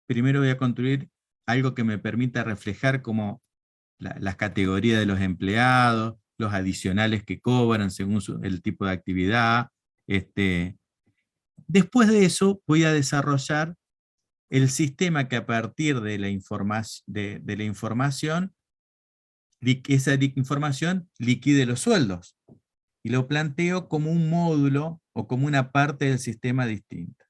primero voy a construir algo que me permita reflejar como las categorías de los empleados, los adicionales que cobran según el tipo de actividad. Después de eso voy a desarrollar el sistema que a partir de la información esa información liquide los sueldos. Y lo planteo como un módulo o como una parte del sistema distinta.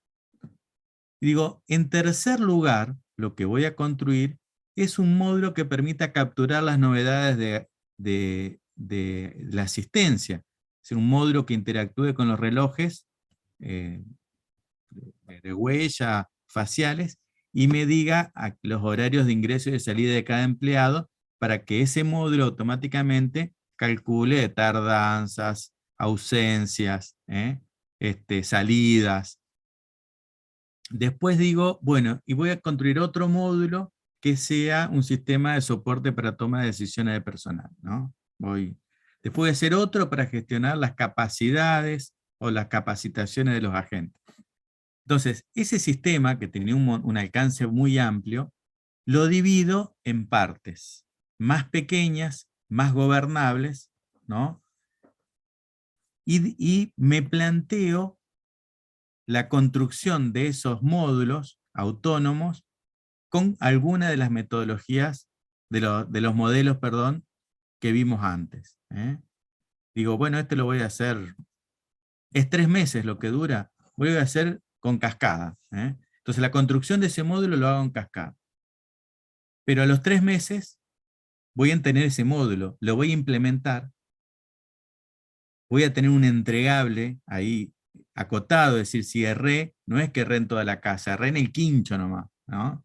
Y digo, en tercer lugar, lo que voy a construir es un módulo que permita capturar las novedades de la asistencia. Es un módulo que interactúe con los relojes de huella, faciales, y me diga los horarios de ingreso y de salida de cada empleado, para que ese módulo automáticamente calcule tardanzas, ausencias, salidas. Después digo, bueno, y voy a construir otro módulo que sea un sistema de soporte para toma de decisiones de personal, ¿no? Después voy a hacer otro para gestionar las capacidades o las capacitaciones de los agentes. Entonces, ese sistema, que tenía un alcance muy amplio, lo divido en partes más pequeñas, más gobernables, ¿no? Y me planteo la construcción de esos módulos autónomos con alguna de las metodologías, de los modelos, perdón, que vimos antes. Digo, bueno, este lo voy a hacer, es 3 meses lo que dura, voy a hacer con cascada. Entonces la construcción de ese módulo lo hago en cascada. Pero a los 3 meses voy a tener ese módulo, lo voy a implementar, voy a tener un entregable ahí acotado, es decir, si erré, no es que erré en toda la casa, erré en el quincho nomás, ¿no?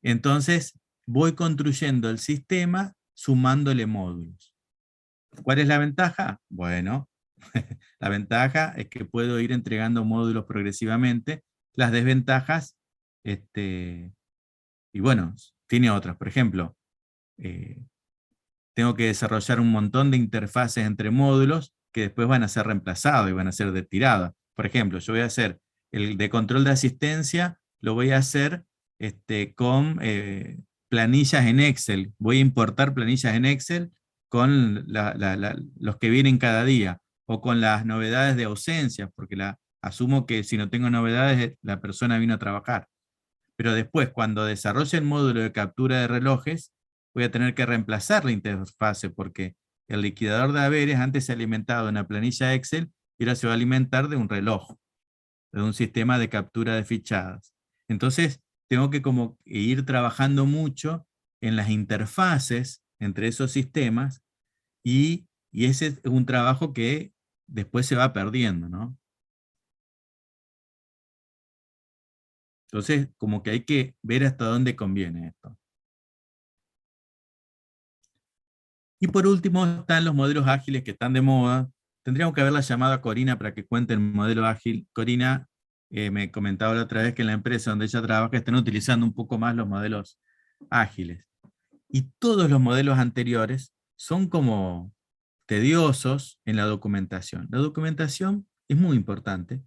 Entonces voy construyendo el sistema sumándole módulos. ¿Cuál es la ventaja? Bueno, la ventaja es que puedo ir entregando módulos progresivamente. Las desventajas, y bueno, tiene otras. Por ejemplo, tengo que desarrollar un montón de interfaces entre módulos que después van a ser reemplazados y van a ser tirados. Por ejemplo, yo voy a hacer el de control de asistencia, lo voy a hacer con planillas en Excel. Voy a importar planillas en Excel con los que vienen cada día, o con las novedades de ausencias, porque asumo que si no tengo novedades, la persona vino a trabajar. Pero después, cuando desarrolle el módulo de captura de relojes, voy a tener que reemplazar la interfase, porque el liquidador de haberes antes se alimentaba de una planilla Excel y ahora se va a alimentar de un reloj, de un sistema de captura de fichadas. Entonces, tengo que como ir trabajando mucho en las interfaces entre esos sistemas, y ese es un trabajo que después se va perdiendo, ¿no? Entonces, como que hay que ver hasta dónde conviene esto. Y por último están los modelos ágiles que están de moda. Tendríamos que haberla llamado a Corina para que cuente el modelo ágil. Corina me comentaba la otra vez que en la empresa donde ella trabaja están utilizando un poco más los modelos ágiles. Y todos los modelos anteriores son como tediosos en la documentación. La documentación es muy importante.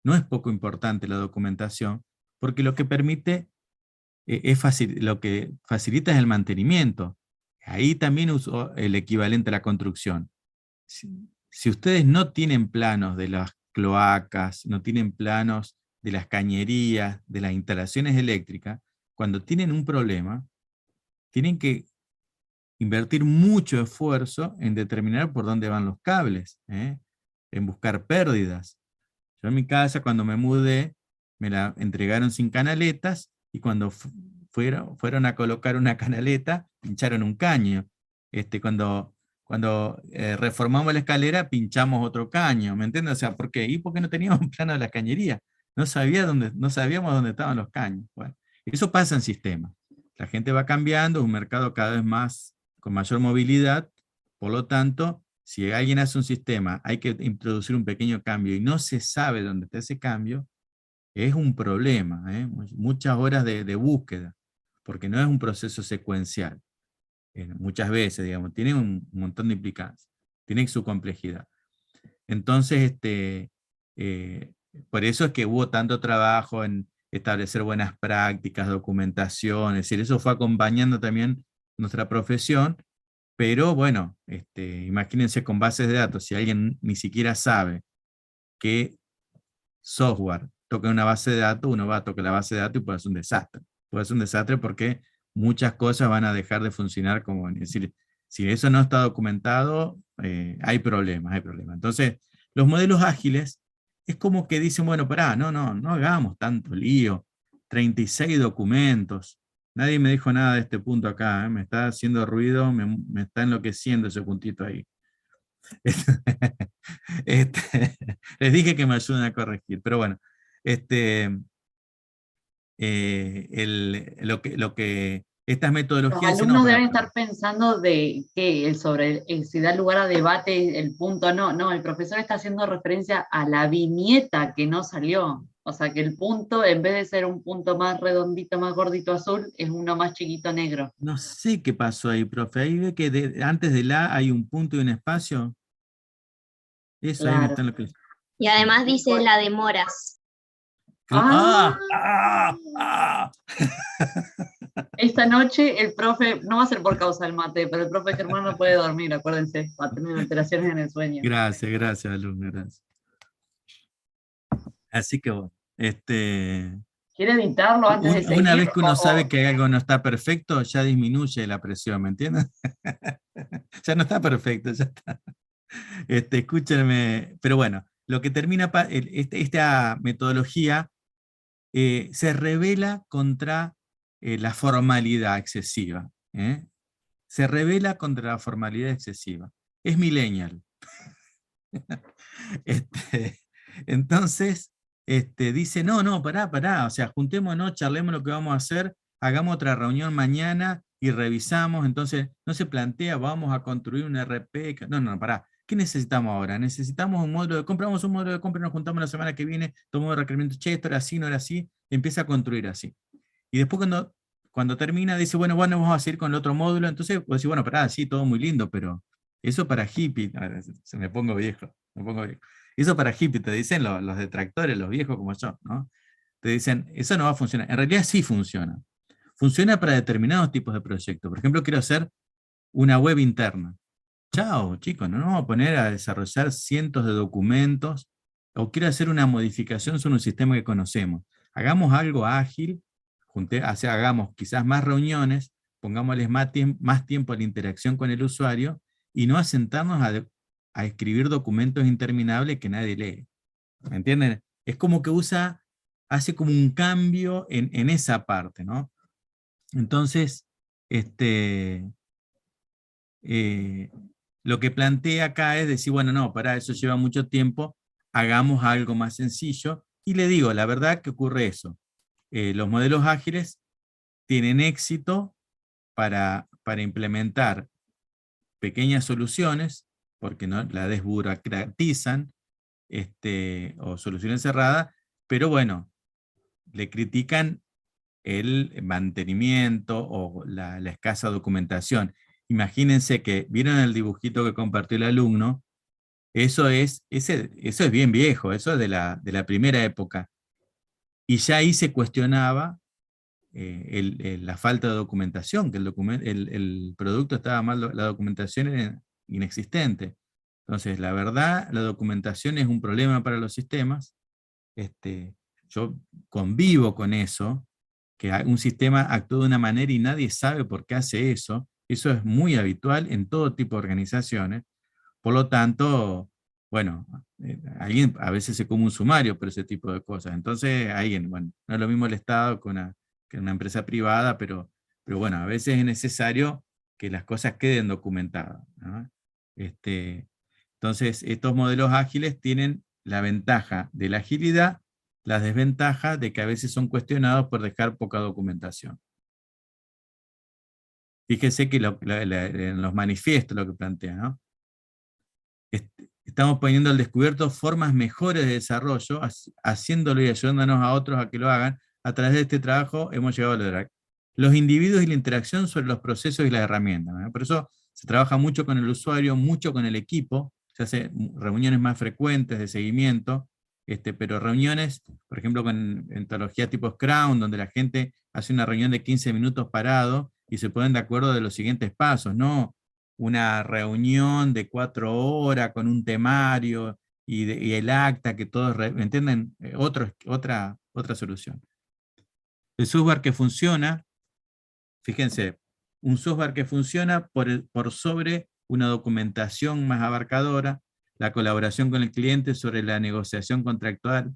No es poco importante la documentación, porque lo que permite, lo que facilita es el mantenimiento. Ahí también uso el equivalente a la construcción. Si ustedes no tienen planos de las cloacas, no tienen planos de las cañerías, de las instalaciones eléctricas, cuando tienen un problema, tienen que invertir mucho esfuerzo en determinar por dónde van los cables, en buscar pérdidas. Yo en mi casa, cuando me mudé, me la entregaron sin canaletas, y cuando fueron a colocar una canaleta, pincharon un caño. Cuando reformamos la escalera, pinchamos otro caño, ¿me entiendes? O sea, ¿por qué? Y porque no teníamos un plano de la cañería. No sabíamos dónde estaban los caños. Bueno, eso pasa en sistemas. La gente va cambiando, es un mercado cada vez más con mayor movilidad, por lo tanto, si alguien hace un sistema, hay que introducir un pequeño cambio y no se sabe dónde está ese cambio, es un problema, muchas horas de búsqueda, porque no es un proceso secuencial. Muchas veces, digamos, tiene un montón de implicancias, tiene su complejidad. Entonces, por eso es que hubo tanto trabajo en establecer buenas prácticas, documentación, es decir, eso fue acompañando también nuestra profesión, pero bueno, imagínense con bases de datos, si alguien ni siquiera sabe qué software toca una base de datos, uno va a tocar la base de datos y puede ser un desastre. Puede ser un desastre porque muchas cosas van a dejar de funcionar como, es decir, si eso no está documentado, hay problemas, hay problemas. Entonces, los modelos ágiles es como que dicen, bueno, pará, no hagamos tanto lío, 36 documentos, nadie me dijo nada de este punto acá, me está haciendo ruido, me está enloqueciendo ese puntito ahí. Les dije que me ayuden a corregir, pero bueno, lo que estas Los metodologías dicen, no, alumnos deben estar pensando de que sobre si da lugar a debate el punto, no, el profesor está haciendo referencia a la viñeta que no salió. O sea que el punto, en vez de ser un punto más redondito, más gordito azul, es uno más chiquito negro. no sé qué pasó ahí, profe, ahí ve que antes de la hay un punto y un espacio, eso ahí me Claro. está en lo que... Y además dice la demoras. ¡Ah! Ah, ¡Ah! ¡Ah! esta noche el profe, no va a ser por causa del mate, pero el profe Germán no puede dormir, acuérdense, va a tener alteraciones en el sueño. Gracias, alumno, gracias. Así que bueno, ¿Quiere editarlo antes de seguir? una vez que uno sabe que algo no está perfecto, ya disminuye la presión, ¿me entiendes? Ya no está perfecto, ya está. Escúchenme, pero bueno, lo que termina, esta metodología se revela contra la formalidad excesiva. Se revela contra la formalidad excesiva. Es millennial. Entonces, dice, no, pará, o sea, juntémonos, charlemos lo que vamos a hacer, hagamos otra reunión mañana y revisamos, entonces no se plantea, vamos a construir un RP, no, pará, ¿qué necesitamos ahora? Necesitamos un módulo de compra, vamos a un módulo de compra y nos juntamos la semana que viene, tomamos requerimientos, che, esto era así, no era así, empieza a construir así. Y después cuando termina, dice, bueno, vamos a seguir con el otro módulo, entonces, pues decir, bueno, pará, sí, todo muy lindo, pero eso para hippie, se me pongo viejo, Eso para hippie, te dicen los detractores, los viejos como yo, ¿no? Te dicen, eso no va a funcionar. En realidad sí funciona. Funciona para determinados tipos de proyectos. Por ejemplo, quiero hacer una web interna. Chao, chicos, no nos vamos a poner a desarrollar cientos de documentos, o quiero hacer una modificación sobre un sistema que conocemos. Hagamos algo ágil, hagamos quizás más reuniones, pongámosles más tiempo a la interacción con el usuario, y no a sentarnos a escribir documentos interminables que nadie lee. ¿Me entienden? Es como que hace como un cambio en esa parte, ¿no? Entonces, lo que plantea acá es decir, bueno, no, para eso lleva mucho tiempo, hagamos algo más sencillo. Y le digo, la verdad que ocurre eso. Los modelos ágiles tienen éxito para implementar pequeñas soluciones, porque no la desburocratizan, o soluciones cerradas, pero bueno, le critican el mantenimiento o la escasa documentación. Imagínense que, ¿vieron el dibujito que compartió el alumno? Eso es bien viejo, eso es de la primera época. Y ya ahí se cuestionaba la falta de documentación, que el producto estaba mal, la documentación era inexistente. Entonces, la verdad, la documentación es un problema para los sistemas. Yo convivo con eso, que un sistema actúa de una manera y nadie sabe por qué hace eso. Eso es muy habitual en todo tipo de organizaciones. Por lo tanto, bueno, alguien a veces se come un sumario por ese tipo de cosas. Entonces, bueno, no es lo mismo el Estado que una empresa privada, pero bueno, a veces es necesario que las cosas queden documentadas, ¿no? Entonces, estos modelos ágiles tienen la ventaja de la agilidad, la desventaja de que a veces son cuestionados por dejar poca documentación. Fíjese que en los manifiestos lo que plantea, ¿no? Estamos poniendo al descubierto formas mejores de desarrollo, haciéndolo y ayudándonos a otros a que lo hagan. A través de este trabajo hemos llegado a lograr los individuos y la interacción sobre los procesos y las herramientas, ¿no? Por eso se trabaja mucho con el usuario, mucho con el equipo, se hace reuniones más frecuentes de seguimiento, pero reuniones, por ejemplo, con metodología tipo Scrum, donde la gente hace una reunión de 15 minutos parado y se ponen de acuerdo de los siguientes pasos, no una reunión de 4 horas con un temario y el acta, que todos, ¿me entienden? Otra solución. El software que funciona, fíjense, un software que funciona por sobre una documentación más abarcadora, la colaboración con el cliente sobre la negociación contractual.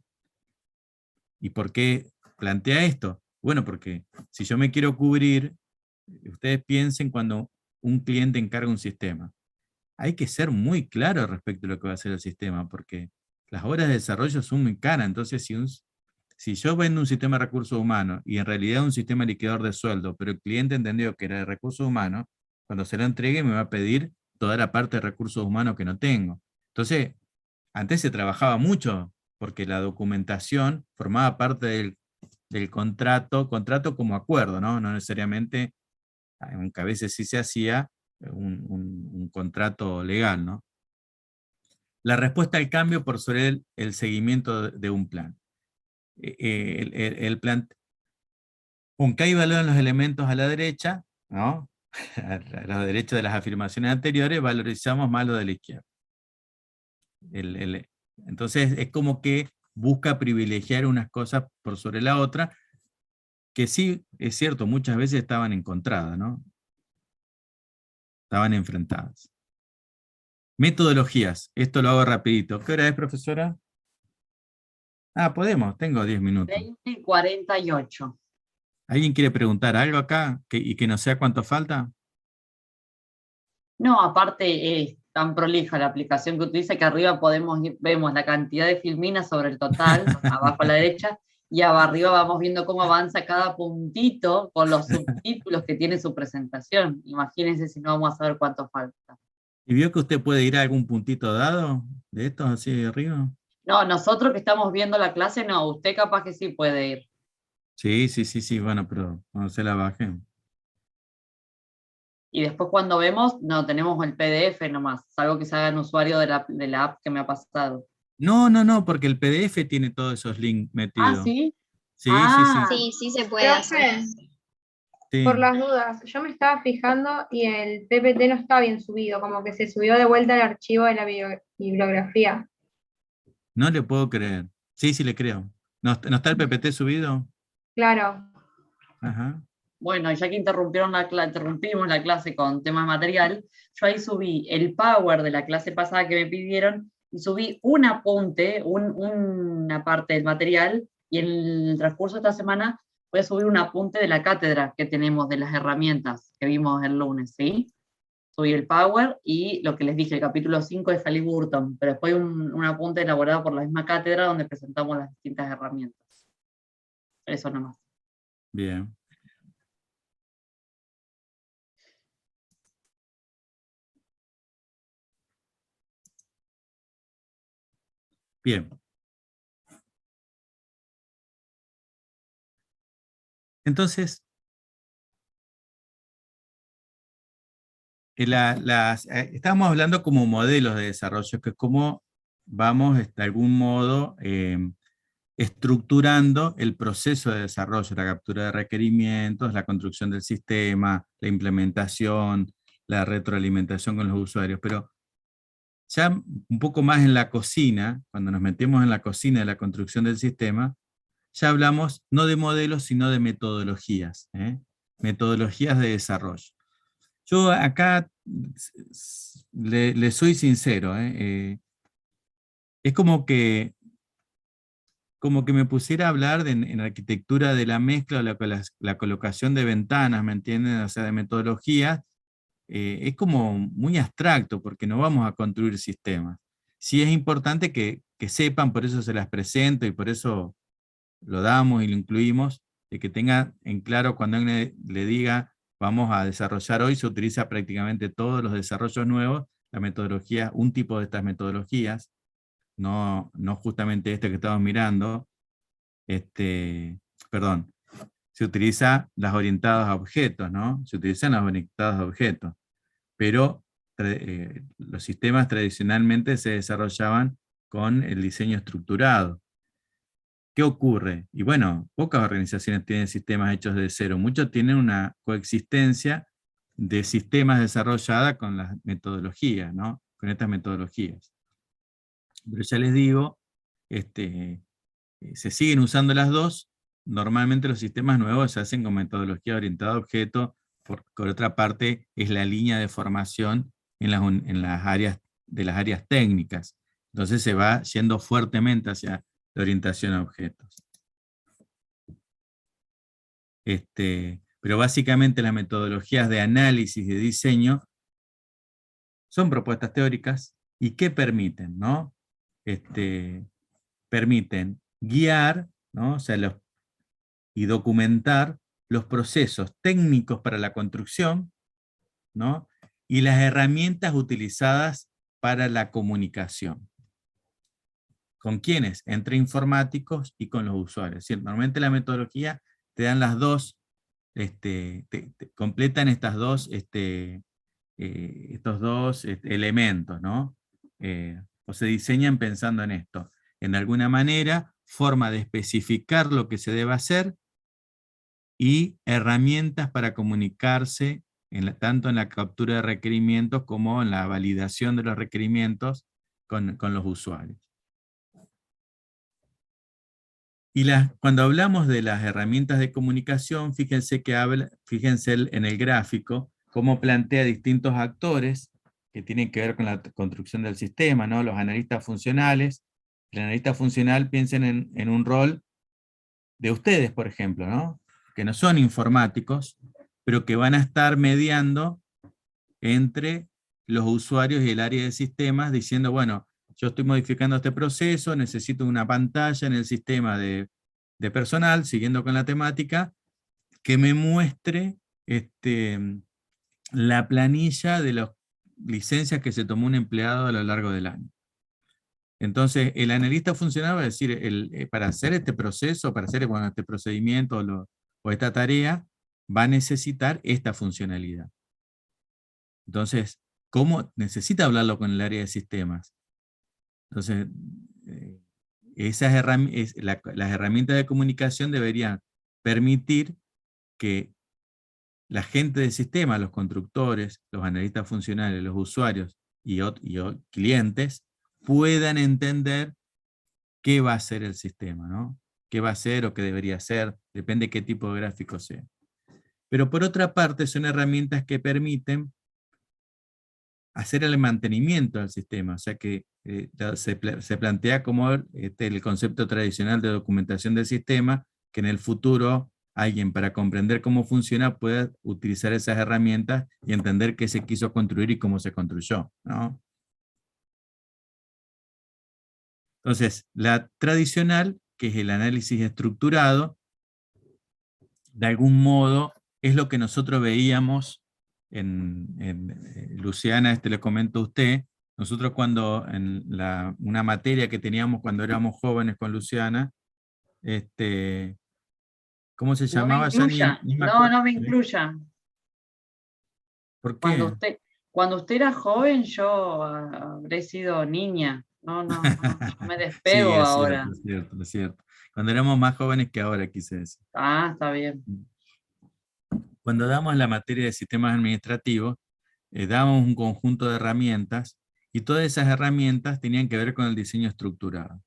¿Y por qué plantea esto? Bueno, porque si yo me quiero cubrir, ustedes piensen cuando un cliente encarga un sistema. Hay que ser muy claro respecto a lo que va a hacer el sistema, porque las horas de desarrollo son muy caras. Entonces, si yo vendo un sistema de recursos humanos y en realidad un sistema liquidador de sueldo, pero el cliente entendió que era de recursos humanos, cuando se lo entregue me va a pedir toda la parte de recursos humanos que no tengo. Entonces, antes se trabajaba mucho porque la documentación formaba parte del contrato como acuerdo, ¿no? No necesariamente, aunque a veces sí se hacía un contrato legal, ¿no? La respuesta al cambio por sobre el seguimiento de un plan. El plan, aunque ahí valoran los elementos a la derecha, ¿no? A la derecha de las afirmaciones anteriores, valorizamos más lo de la izquierda. Entonces es como que busca privilegiar unas cosas por sobre la otra, que sí, es cierto, muchas veces estaban encontradas, ¿no? Estaban enfrentadas. Metodologías, esto lo hago rapidito. ¿Qué hora es, profesora? Ah, podemos, tengo 10 minutos. 20:48. ¿Alguien quiere preguntar algo acá y que no sea cuánto falta? No, aparte es tan prolija la aplicación que utiliza que arriba vemos la cantidad de filminas sobre el total, abajo a la derecha, y arriba vamos viendo cómo avanza cada puntito con los subtítulos que tiene su presentación. Imagínense si no vamos a saber cuánto falta. ¿Y vio que usted puede ir a algún puntito dado de estos así de arriba? No, nosotros que estamos viendo la clase, no, usted capaz que sí puede ir. Sí, bueno, pero cuando se la baje. Y después cuando vemos, no, tenemos el PDF nomás, salvo que se hagan usuario de la app que me ha pasado. No, porque el PDF tiene todos esos links Ah, metidos. ¿sí? Sí. Sí, sí se puede hacer. Sí. Por las dudas, yo me estaba fijando y el PPT no está bien subido, como que se subió de vuelta el archivo de la bibliografía. No le puedo creer. Sí, le creo. ¿No está el PPT subido? Claro. Ajá. Bueno, ya que interrumpimos la clase con tema material, yo ahí subí el Power de la clase pasada que me pidieron y subí un apunte, una parte del material, y en el transcurso de esta semana voy a subir un apunte de la cátedra que tenemos de las herramientas que vimos el lunes, ¿sí? Subí el Power y lo que les dije, el capítulo 5 de Halliburton, pero después un apunte elaborado por la misma cátedra donde presentamos las distintas herramientas. Eso nomás. Bien. Bien. Entonces, estábamos hablando como modelos de desarrollo, que es como vamos de algún modo estructurando el proceso de desarrollo, la captura de requerimientos, la construcción del sistema, la implementación, la retroalimentación con los usuarios. Pero ya un poco más en la cocina, cuando nos metemos en la cocina de la construcción del sistema, ya hablamos no de modelos, sino de metodologías, metodologías de desarrollo. Yo acá le soy sincero, es como que me pusiera a hablar en arquitectura de la mezcla, la colocación de ventanas, ¿me entienden? O sea, de metodologías, es como muy abstracto, porque no vamos a construir sistemas. Sí es importante que sepan, por eso se las presento y por eso lo damos y lo incluimos, de que tenga en claro cuando alguien le diga vamos a desarrollar hoy, se utiliza prácticamente todos los desarrollos nuevos, la metodología, un tipo de estas metodologías, no justamente este que estamos mirando, perdón, se utiliza las orientadas a objetos, ¿no? Se utilizan las orientadas a objetos, pero los sistemas tradicionalmente se desarrollaban con el diseño estructurado. ¿Qué ocurre? Y bueno, pocas organizaciones tienen sistemas hechos de cero, muchos tienen una coexistencia de sistemas desarrollada con las metodologías, ¿no? Con estas metodologías. Pero ya les digo, se siguen usando las dos. Normalmente los sistemas nuevos se hacen con metodología orientada a objeto, por otra parte es la línea de formación en las áreas técnicas. Entonces se va yendo fuertemente hacia la orientación a objetos. Pero básicamente las metodologías de análisis y de diseño son propuestas teóricas y ¿qué permiten? ¿No? Permiten guiar, ¿no? O sea, y documentar los procesos técnicos para la construcción, ¿no? Y las herramientas utilizadas para la comunicación. ¿Con quiénes? Entre informáticos y con los usuarios. ¿Sí? Normalmente la metodología te dan las dos, te completan estos dos elementos, ¿no? O se diseñan pensando en esto. En alguna manera, forma de especificar lo que se debe hacer y herramientas para comunicarse tanto en la captura de requerimientos como en la validación de los requerimientos con los usuarios. Y cuando hablamos de las herramientas de comunicación, fíjense en el gráfico, cómo plantea distintos actores que tienen que ver con la construcción del sistema, ¿no? Los analistas funcionales. El analista funcional, piensen en un rol de ustedes, por ejemplo, ¿no? Que no son informáticos, pero que van a estar mediando entre los usuarios y el área de sistemas, diciendo, bueno, yo estoy modificando este proceso, necesito una pantalla en el sistema de personal, siguiendo con la temática, que me muestre la planilla de las licencias que se tomó un empleado a lo largo del año. Entonces, el analista funcional va a decir, para hacer este proceso, para hacer este procedimiento o esta tarea, va a necesitar esta funcionalidad. Entonces, ¿cómo necesita hablarlo con el área de sistemas? Entonces, las herramientas de comunicación deberían permitir que la gente del sistema, los constructores, los analistas funcionales, los usuarios y clientes, puedan entender qué va a hacer el sistema, ¿no? Qué va a hacer o qué debería hacer, depende de qué tipo de gráfico sea. Pero por otra parte son herramientas que permiten hacer el mantenimiento del sistema, o sea que se plantea como el concepto tradicional de documentación del sistema, que en el futuro alguien para comprender cómo funciona pueda utilizar esas herramientas y entender qué se quiso construir y cómo se construyó, ¿no? Entonces, la tradicional, que es el análisis estructurado, de algún modo es lo que nosotros veíamos Luciana, le comento a usted, nosotros cuando en una materia que teníamos cuando éramos jóvenes con Luciana, ¿cómo se llamaba? No me incluya, no me incluya. ¿Por qué? Cuando usted era joven, yo habré sido niña. No me despego sí, ahora. Es cierto. Cuando éramos más jóvenes que ahora, quise decir. Ah, está bien. Cuando damos la materia de sistemas administrativos, damos un conjunto de herramientas, y todas esas herramientas tenían que ver con el diseño estructurado,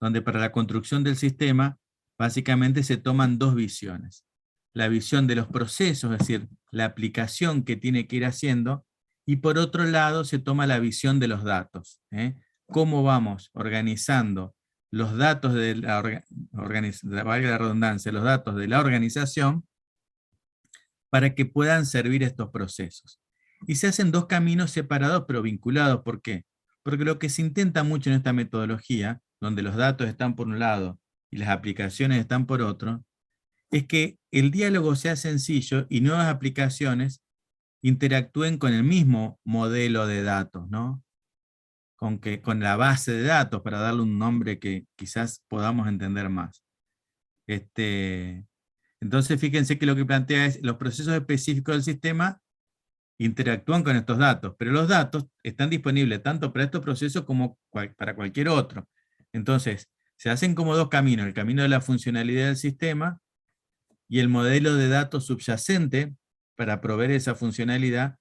donde para la construcción del sistema, básicamente se toman dos visiones. La visión de los procesos, es decir, la aplicación que tiene que ir haciendo, y por otro lado se toma la visión de los datos. Cómo vamos organizando los datos valga la redundancia, los datos de la organización para que puedan servir estos procesos. Y se hacen dos caminos separados pero vinculados. ¿Por qué? Porque lo que se intenta mucho en esta metodología, donde los datos están por un lado y las aplicaciones están por otro, es que el diálogo sea sencillo y nuevas aplicaciones interactúen con el mismo modelo de datos, ¿no? Con la base de datos, para darle un nombre que quizás podamos entender más. Entonces fíjense que lo que plantea es los procesos específicos del sistema interactúan con estos datos, pero los datos están disponibles tanto para estos procesos como para cualquier otro. Entonces, se hacen como dos caminos, el camino de la funcionalidad del sistema y el modelo de datos subyacente para proveer esa funcionalidad,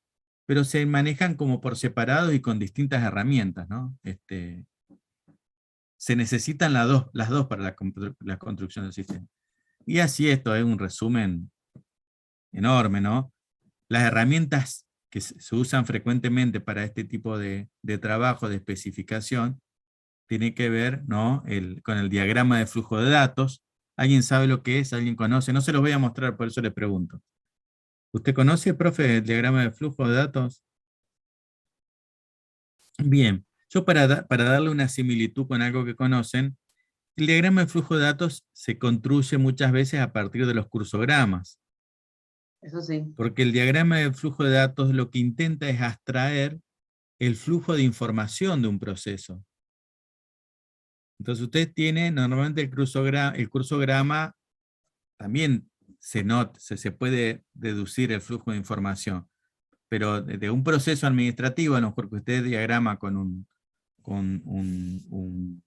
pero se manejan como por separado y con distintas herramientas, ¿no? Se necesitan las dos para la construcción del sistema. Y así esto es un resumen enorme, ¿no? Las herramientas que se usan frecuentemente para este tipo de trabajo, de especificación, tiene que ver, ¿no? Con el diagrama de flujo de datos. ¿Alguien sabe lo que es? ¿Alguien conoce? No se los voy a mostrar, por eso le pregunto. ¿Usted conoce, profe, el diagrama de flujo de datos? Bien, yo para darle una similitud con algo que conocen, el diagrama de flujo de datos se construye muchas veces a partir de los cursogramas. Eso sí. Porque el diagrama de flujo de datos lo que intenta es abstraer el flujo de información de un proceso. Entonces usted tiene normalmente el cursograma, también se puede deducir el flujo de información, pero de un proceso administrativo, a lo mejor que usted diagrama con un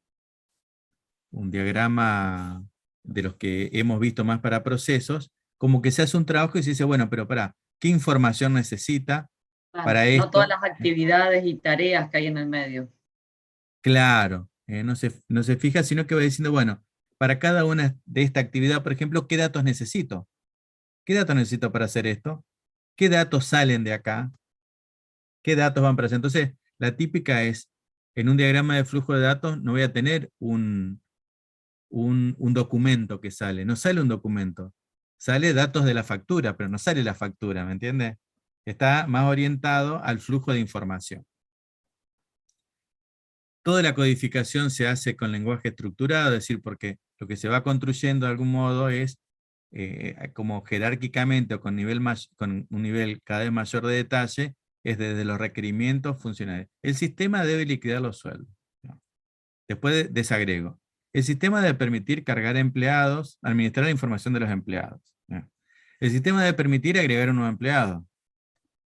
diagrama de los que hemos visto más para procesos, como que se hace un trabajo y se dice, bueno, pero ¿qué información necesita para Claro, no todas esto? las actividades y tareas que hay en el medio. Claro, no se fija, sino que va diciendo, bueno, para cada una de esta actividad, por ejemplo, ¿qué datos necesito? ¿Qué datos necesito para hacer esto? ¿Qué datos salen de acá? ¿Qué datos van para hacer? Entonces, la típica es, en un diagrama de flujo de datos no voy a tener un documento que sale, no sale un documento, sale datos de la factura, pero no sale la factura, ¿me entiende? Está más orientado al flujo de información. Toda la codificación se hace con lenguaje estructurado, es decir, porque lo que se va construyendo de algún modo es como jerárquicamente o con un nivel cada vez mayor de detalle, es desde los requerimientos funcionales. El sistema debe liquidar los sueldos, ¿no? Después desagrego. El sistema debe permitir cargar empleados, administrar la información de los empleados, ¿no? El sistema debe permitir agregar un nuevo empleado.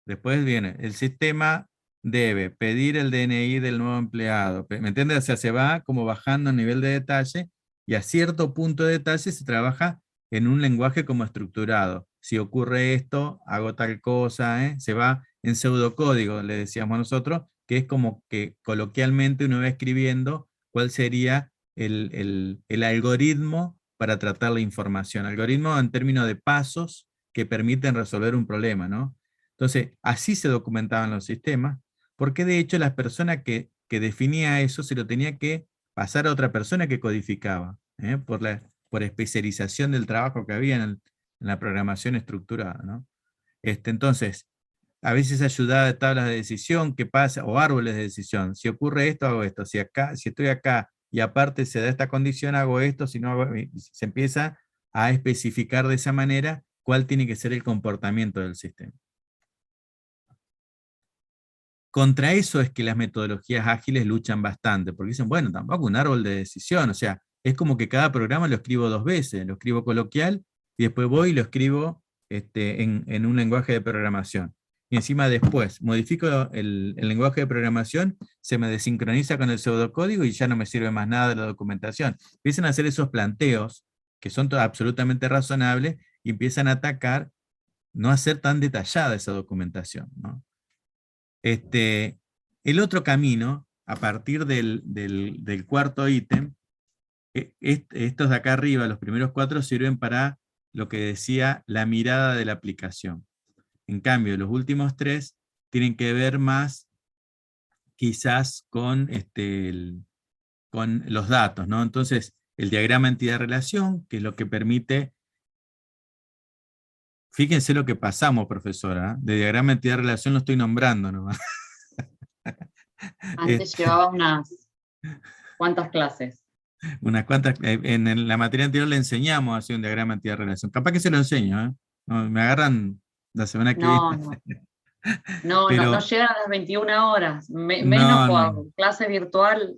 Después viene, el sistema debe pedir el DNI del nuevo empleado. ¿Me entiendes? O sea, se va como bajando el nivel de detalle y a cierto punto de detalle se trabaja en un lenguaje como estructurado. Si ocurre esto, hago tal cosa, ¿eh? Se va en pseudocódigo, le decíamos nosotros, que es como que coloquialmente uno va escribiendo cuál sería el algoritmo para tratar la información. Algoritmo en términos de pasos que permiten resolver un problema, ¿no? Entonces, así se documentaban los sistemas, porque de hecho la persona que definía eso se lo tenía que pasar a otra persona que codificaba, ¿eh? Por especialización del trabajo que había en la programación estructurada, ¿no? Entonces, a veces ayudaba de tablas de decisión, ¿qué pasa? O árboles de decisión. Si ocurre esto, hago esto. Si estoy acá y aparte se da esta condición, hago esto. Si no hago, se empieza a especificar de esa manera cuál tiene que ser el comportamiento del sistema. Contra eso es que las metodologías ágiles luchan bastante, porque dicen, bueno, tampoco un árbol de decisión, o sea, es como que cada programa lo escribo dos veces, lo escribo coloquial y después voy y lo escribo en un lenguaje de programación. Y encima después modifico el lenguaje de programación, se me desincroniza con el pseudocódigo y ya no me sirve más nada de la documentación. Empiezan a hacer esos planteos que son absolutamente razonables y empiezan a atacar no hacer tan detallada esa documentación, ¿no? El otro camino, a partir del cuarto ítem, estos de acá arriba, los primeros cuatro, sirven para lo que decía la mirada de la aplicación. En cambio, los últimos tres tienen que ver más quizás con los datos, ¿no? Entonces, el diagrama entidad-relación, que es lo que permite. Fíjense lo que pasamos, profesora, ¿eh? De diagrama entidad-relación lo estoy nombrando nomás. Antes llevaba unas cuantas clases. Unas cuantas, en la materia anterior le enseñamos a hacer un diagrama entidad-relación. Capaz que se lo enseño, ¿eh? No, me agarran la semana que viene. No Pero, llegan a las 21 horas, menos no, no. por clase virtual,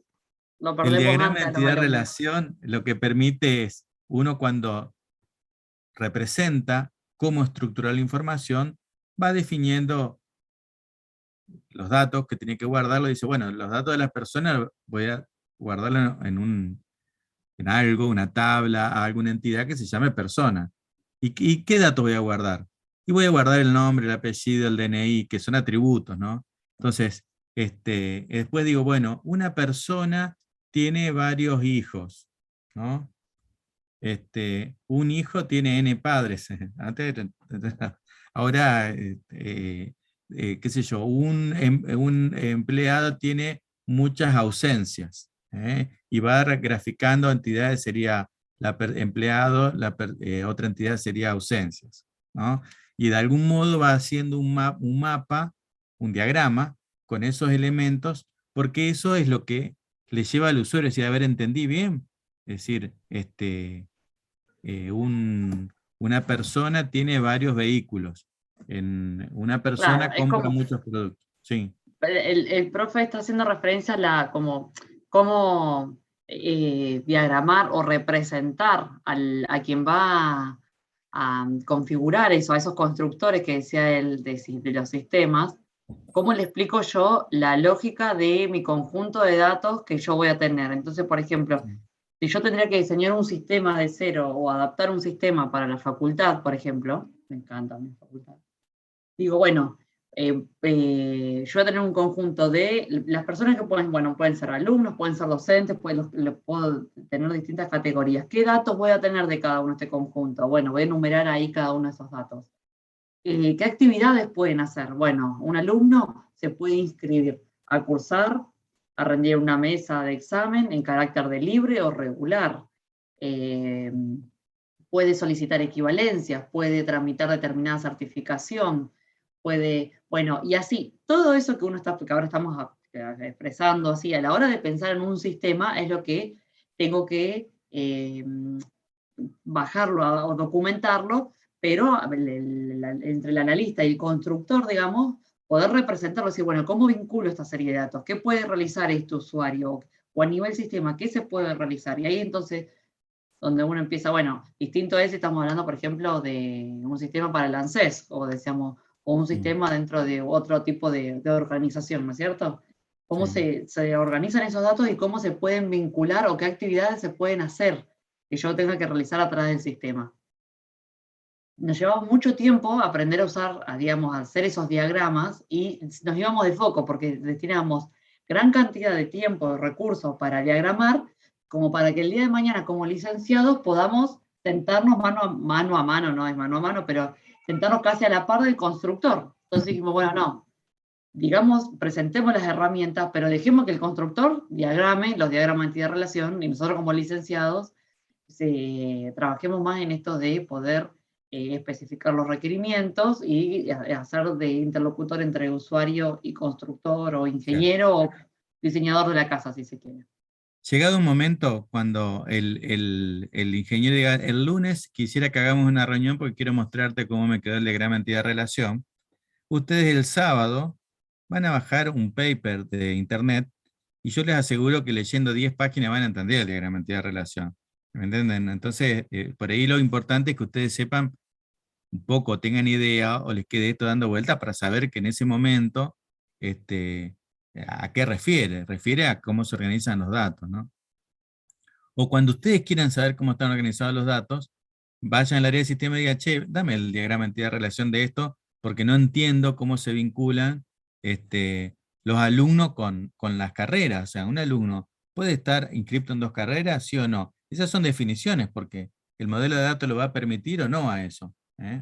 lo El perdemos diagrama de antes de los alumnos. entidad-relación lo que permite es, uno cuando representa cómo estructurar la información, va definiendo los datos que tiene que guardarlo, dice, bueno, los datos de las personas voy a guardarlo en algo, una tabla, a alguna entidad que se llame persona. ¿Y qué datos voy a guardar? Y voy a guardar el nombre, el apellido, el DNI, que son atributos, ¿no? Entonces, después digo, bueno, una persona tiene varios hijos, ¿no? Un hijo tiene N padres. Ahora, qué sé yo, un empleado tiene muchas ausencias, y va graficando entidades, sería empleado, otra entidad sería ausencias, ¿no? Y de algún modo va haciendo un mapa, un diagrama, con esos elementos, porque eso es lo que le lleva al usuario a decir, a ver, entendí bien. Es decir, una persona tiene varios vehículos. Una Claro, persona es compra como, muchos productos. Sí, el profe está haciendo referencia a como, cómo diagramar o representar a quien va a configurar eso, a esos constructores que decía él de los sistemas. ¿Cómo le explico yo la lógica de mi conjunto de datos que yo voy a tener? Entonces, por ejemplo, sí. si yo tendría que diseñar un sistema de cero o adaptar un sistema para la facultad, por ejemplo, me encanta mi facultad, digo, bueno, yo voy a tener un conjunto de las personas que pueden ser alumnos, pueden ser docentes, puedo tener distintas categorías. ¿Qué datos voy a tener de cada uno de este conjunto? Bueno, voy a enumerar ahí cada uno de esos datos. ¿Qué actividades pueden hacer? Bueno, un alumno se puede inscribir a cursar, a rendir una mesa de examen en carácter de libre o regular. Eh, Puede solicitar equivalencias, puede tramitar determinada certificación, bueno, y así, todo eso que ahora estamos expresando así, a la hora de pensar en un sistema, es lo que tengo que bajarlo o documentarlo, pero entre el analista y el constructor, digamos, poder representarlo, decir, bueno, ¿cómo vinculo esta serie de datos? ¿Qué puede realizar este usuario? O a nivel sistema, ¿qué se puede realizar? Y ahí entonces donde uno empieza, bueno, distinto es si estamos hablando, por ejemplo, de un sistema para el ANSES, o decíamos, o un Mm, sistema dentro de otro tipo de organización, ¿no es cierto? ¿Cómo sí. se organizan esos datos y cómo se pueden vincular o qué actividades se pueden hacer que yo tenga que realizar a través del sistema? Nos llevaba mucho tiempo aprender a usar, digamos, a hacer esos diagramas y nos íbamos de foco porque destinábamos gran cantidad de tiempo, de recursos para diagramar, como para que el día de mañana como licenciados podamos sentarnos mano a mano, no es mano a mano, pero sentarnos casi a la par del constructor. Entonces dijimos, bueno, no, digamos, presentemos las herramientas, pero dejemos que el constructor diagrame los diagramas de entidad de relación y nosotros como licenciados trabajemos más en esto de poder especificar los requerimientos y hacer de interlocutor entre usuario y constructor o Claro. ingeniero o diseñador de la casa, si se quiere. Llegado un momento cuando el ingeniero diga, el lunes quisiera que hagamos una reunión porque quiero mostrarte cómo me quedó el diagrama entidad-relación, ustedes el sábado van a bajar un paper de internet y yo les aseguro que leyendo 10 páginas van a entender el diagrama entidad-relación. ¿Me entienden? Entonces, por ahí lo importante es que ustedes sepan un poco, tengan idea o les quede esto dando vuelta para saber que en ese momento, este, ¿a qué refiere? Refiere a cómo se organizan los datos, ¿no? O cuando ustedes quieran saber cómo están organizados los datos, vayan al área de sistema y digan, che, dame el diagrama entidad-relación de esto, porque no entiendo cómo se vinculan los alumnos con las carreras. O sea, un alumno puede estar inscrito en 2 carreras, sí o no. Esas son definiciones, porque el modelo de datos lo va a permitir o no a eso. ¿Eh?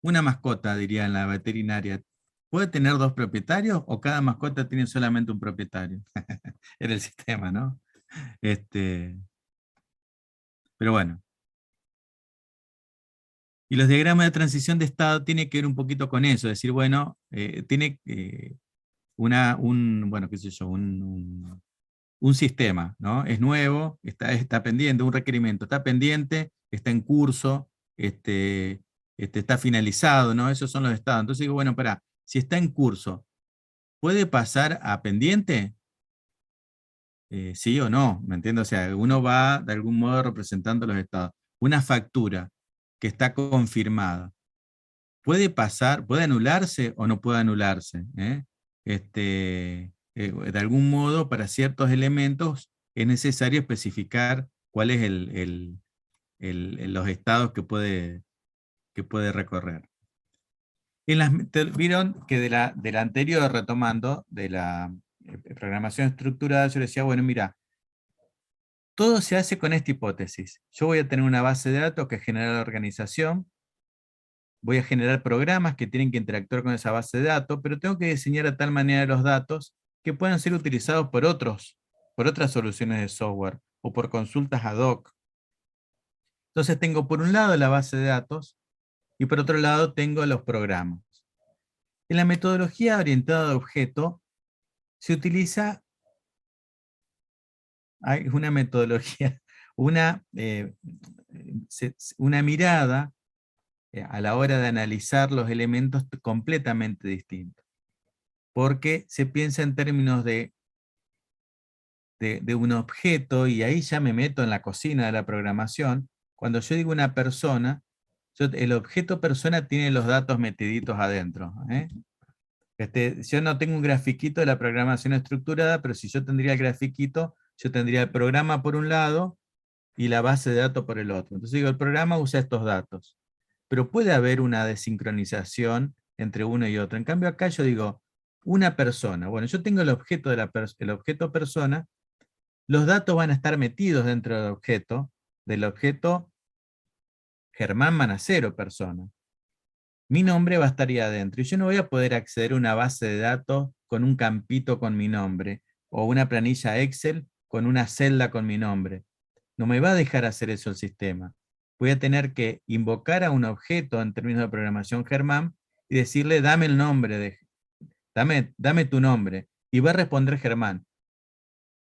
Una mascota, diría en la veterinaria, ¿puede tener 2 propietarios o cada mascota tiene solamente un propietario? Era el sistema, ¿no? Este, pero bueno. Y los diagramas de transición de estado tiene que ver un poquito con eso, es decir, bueno, tiene bueno, qué sé yo, un sistema, ¿no? Es nuevo, está pendiente, un requerimiento, está pendiente, está en curso, está finalizado, ¿no? Esos son los estados. Entonces digo, bueno, si está en curso, ¿puede pasar a pendiente? Sí o no, ¿me entiendes? O sea, uno va de algún modo representando los estados. Una factura que está confirmada, ¿puede pasar, puede anularse o no puede anularse? de algún modo, para ciertos elementos es necesario especificar cuál es los estados que puede recorrer. Vieron que de la anterior, retomando, de la programación estructurada, yo decía, bueno, mira, todo se hace con esta hipótesis. Yo voy a tener una base de datos que genera la organización, voy a generar programas que tienen que interactuar con esa base de datos, pero tengo que diseñar de tal manera los datos que puedan ser utilizados por otras soluciones de software, o por consultas ad hoc. Entonces tengo por un lado la base de datos, y por otro lado tengo los programas. En la metodología orientada a objeto se utiliza, hay una metodología, una mirada a la hora de analizar los elementos completamente distintos. Porque se piensa en términos de un objeto, y ahí ya me meto en la cocina de la programación. Cuando yo digo una persona, el objeto persona tiene los datos metiditos adentro. Yo no tengo un grafiquito de la programación estructurada, pero si yo tendría el grafiquito, yo tendría el programa por un lado y la base de datos por el otro. Entonces digo, el programa usa estos datos, pero puede haber una desincronización entre uno y otro. En cambio acá yo digo, una persona. Bueno, yo tengo el objeto, el objeto persona, los datos van a estar metidos dentro del objeto Germán Manacero persona. Mi nombre va a estar ahí adentro, y yo no voy a poder acceder a una base de datos con un campito con mi nombre, o una planilla Excel con una celda con mi nombre. No me va a dejar hacer eso el sistema. Voy a tener que invocar a un objeto en términos de programación Germán, y decirle, dame el nombre, dame tu nombre, y va a responder Germán.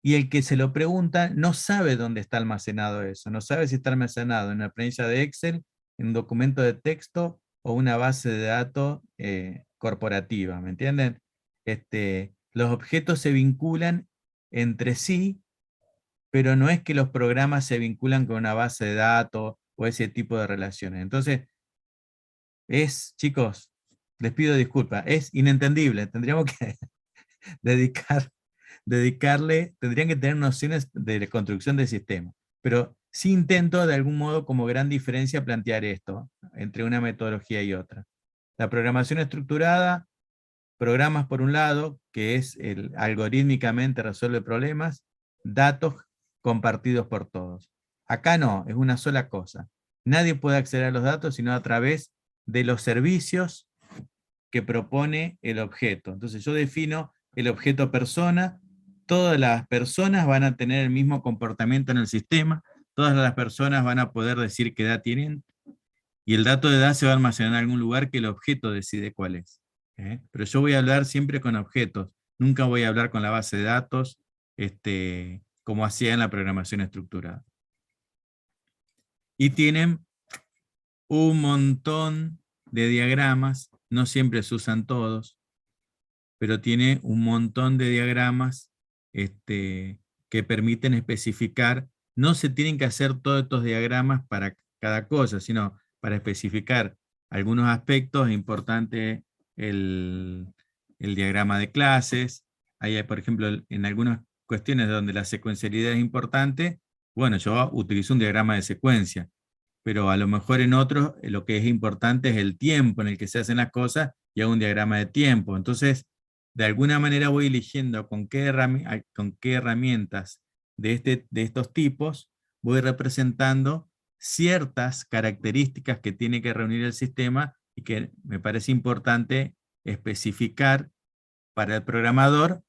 Y el que se lo pregunta no sabe dónde está almacenado eso, no sabe si está almacenado en una planilla de Excel, en un documento de texto, o una base de datos corporativa, ¿me entienden? Los objetos se vinculan entre sí, pero no es que los programas se vinculan con una base de datos o ese tipo de relaciones. Entonces, chicos, les pido disculpas, es inentendible, tendríamos que tendrían que tener nociones de construcción de sistema. Pero sí intento de algún modo, como gran diferencia, plantear esto entre una metodología y otra. La programación estructurada, programas por un lado, que es algorítmicamente resuelve problemas, datos compartidos por todos. Acá no, es una sola cosa. Nadie puede acceder a los datos sino a través de los servicios que propone el objeto. Entonces yo defino el objeto persona, todas las personas van a tener el mismo comportamiento en el sistema, todas las personas van a poder decir qué edad tienen, y el dato de edad se va a almacenar en algún lugar que el objeto decide cuál es. Pero yo voy a hablar siempre con objetos, nunca voy a hablar con la base de datos, como hacía en la programación estructurada. Y tienen un montón de diagramas, no siempre se usan todos, pero tiene un montón de diagramas que permiten especificar. No se tienen que hacer todos estos diagramas para cada cosa, sino para especificar algunos aspectos. Es importante el diagrama de clases. Ahí hay, por ejemplo, en algunas cuestiones donde la secuencialidad es importante, bueno, yo utilizo un diagrama de secuencia, pero a lo mejor en otros lo que es importante es el tiempo en el que se hacen las cosas, y hago un diagrama de tiempo. Entonces, de alguna manera voy eligiendo con qué herramientas de estos tipos voy representando ciertas características que tiene que reunir el sistema, y que me parece importante especificar para el programador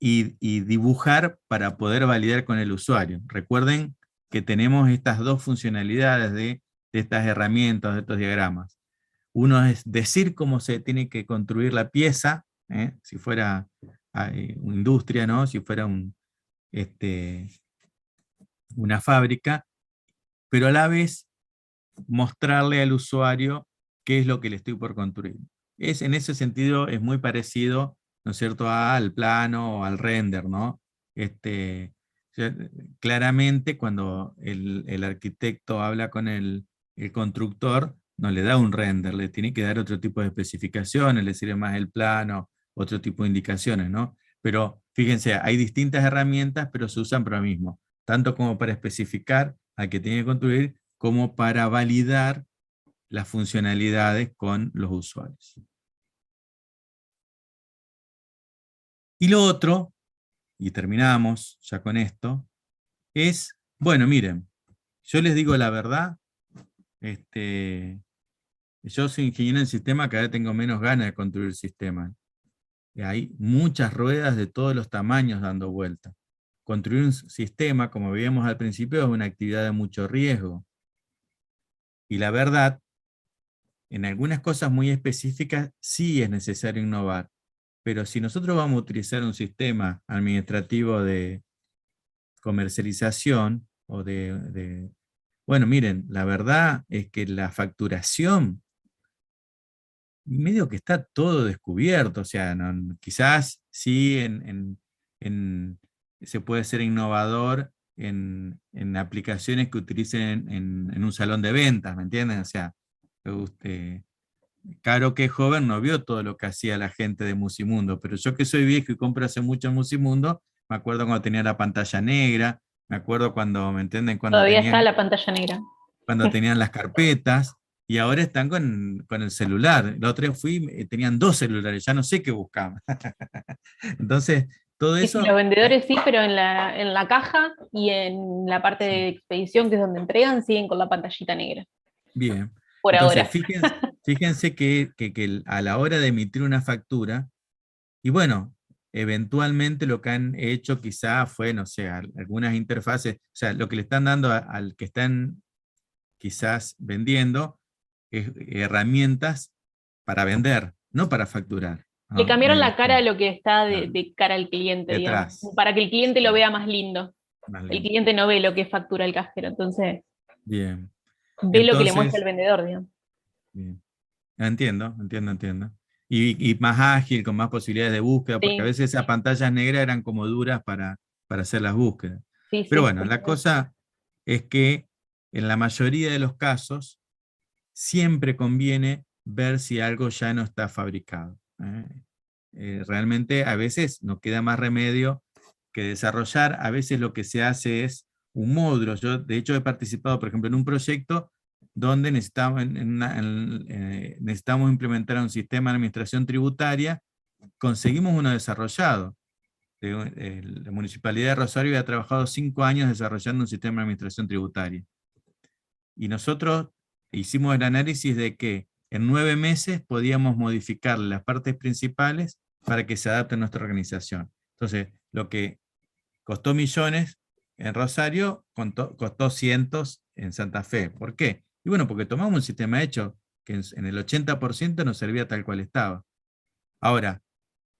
y dibujar para poder validar con el usuario. Recuerden que tenemos estas dos funcionalidades de estas herramientas, de estos diagramas. Uno es decir cómo se tiene que construir la pieza, si fuera una industria, ¿no? Si fuera una fábrica, pero a la vez mostrarle al usuario qué es lo que le estoy por construir. En ese sentido es muy parecido, ¿no es cierto?, al plano o al render, ¿no? Claramente cuando el arquitecto habla con el constructor, no le da un render, le tiene que dar otro tipo de especificaciones, le sirve más el plano otro tipo de indicaciones, ¿no? Pero fíjense, hay distintas herramientas, pero se usan para lo mismo, tanto como para especificar al que tiene que construir, como para validar las funcionalidades con los usuarios. Y lo otro, y terminamos ya con esto, es, bueno, miren, yo les digo la verdad, yo soy ingeniero en sistemas, cada vez tengo menos ganas de construir sistemas. Y hay muchas ruedas de todos los tamaños dando vueltas. Construir un sistema, como veíamos al principio, es una actividad de mucho riesgo. Y la verdad, en algunas cosas muy específicas sí es necesario innovar. Pero si nosotros vamos a utilizar un sistema administrativo de comercialización o bueno, miren, la verdad es que la facturación medio que está todo descubierto, o sea, quizás sí se puede ser innovador en aplicaciones que utilicen en un salón de ventas, ¿me entienden? O sea, Caro, que es joven, no vio todo lo que hacía la gente de Musimundo, pero yo que soy viejo y compro hace mucho en Musimundo, me acuerdo cuando tenía la pantalla negra, me acuerdo cuando, ¿me entienden? Todavía está la pantalla negra. Cuando tenían las carpetas, y ahora están con el celular. La otra vez fui, tenían 2 celulares, ya no sé qué buscaban. Entonces, todo eso... Los vendedores sí, pero en la caja y en la parte de expedición, que es donde entregan, siguen con la pantallita negra. Bien. Por Entonces, ahora. fíjense que a la hora de emitir una factura, y bueno, eventualmente lo que han hecho quizá fue, no sé, algunas interfaces, o sea, lo que le están dando al que están quizás vendiendo, herramientas para vender, no para facturar, ¿no? Le cambiaron la cara a lo que está de cara al cliente, detrás, digamos, para que el cliente lo vea más lindo. más El lindo. cliente no ve lo que factura el cajero, entonces Bien. ve lo que le Entonces, muestra el vendedor, digamos. bien. Entiendo. Y más ágil, con más posibilidades de búsqueda, porque a Sí, veces esas pantallas negras eran como duras para hacer las búsquedas. sí, Pero sí. bueno, la cosa es que en la mayoría de los casos siempre conviene ver si algo ya no está fabricado. Realmente a veces no queda más remedio que desarrollar. A veces lo que se hace es un módulo. Yo de hecho he participado, por ejemplo, en un proyecto donde necesitamos implementar un sistema de administración tributaria. Conseguimos uno desarrollado. La Municipalidad de Rosario había trabajado 5 años desarrollando un sistema de administración tributaria. Y nosotros hicimos el análisis de que en 9 meses podíamos modificar las partes principales para que se adapte a nuestra organización. Entonces, lo que costó millones en Rosario, costó cientos en Santa Fe. ¿Por qué? Y bueno, porque tomamos un sistema hecho que en el 80% nos servía tal cual estaba. Ahora,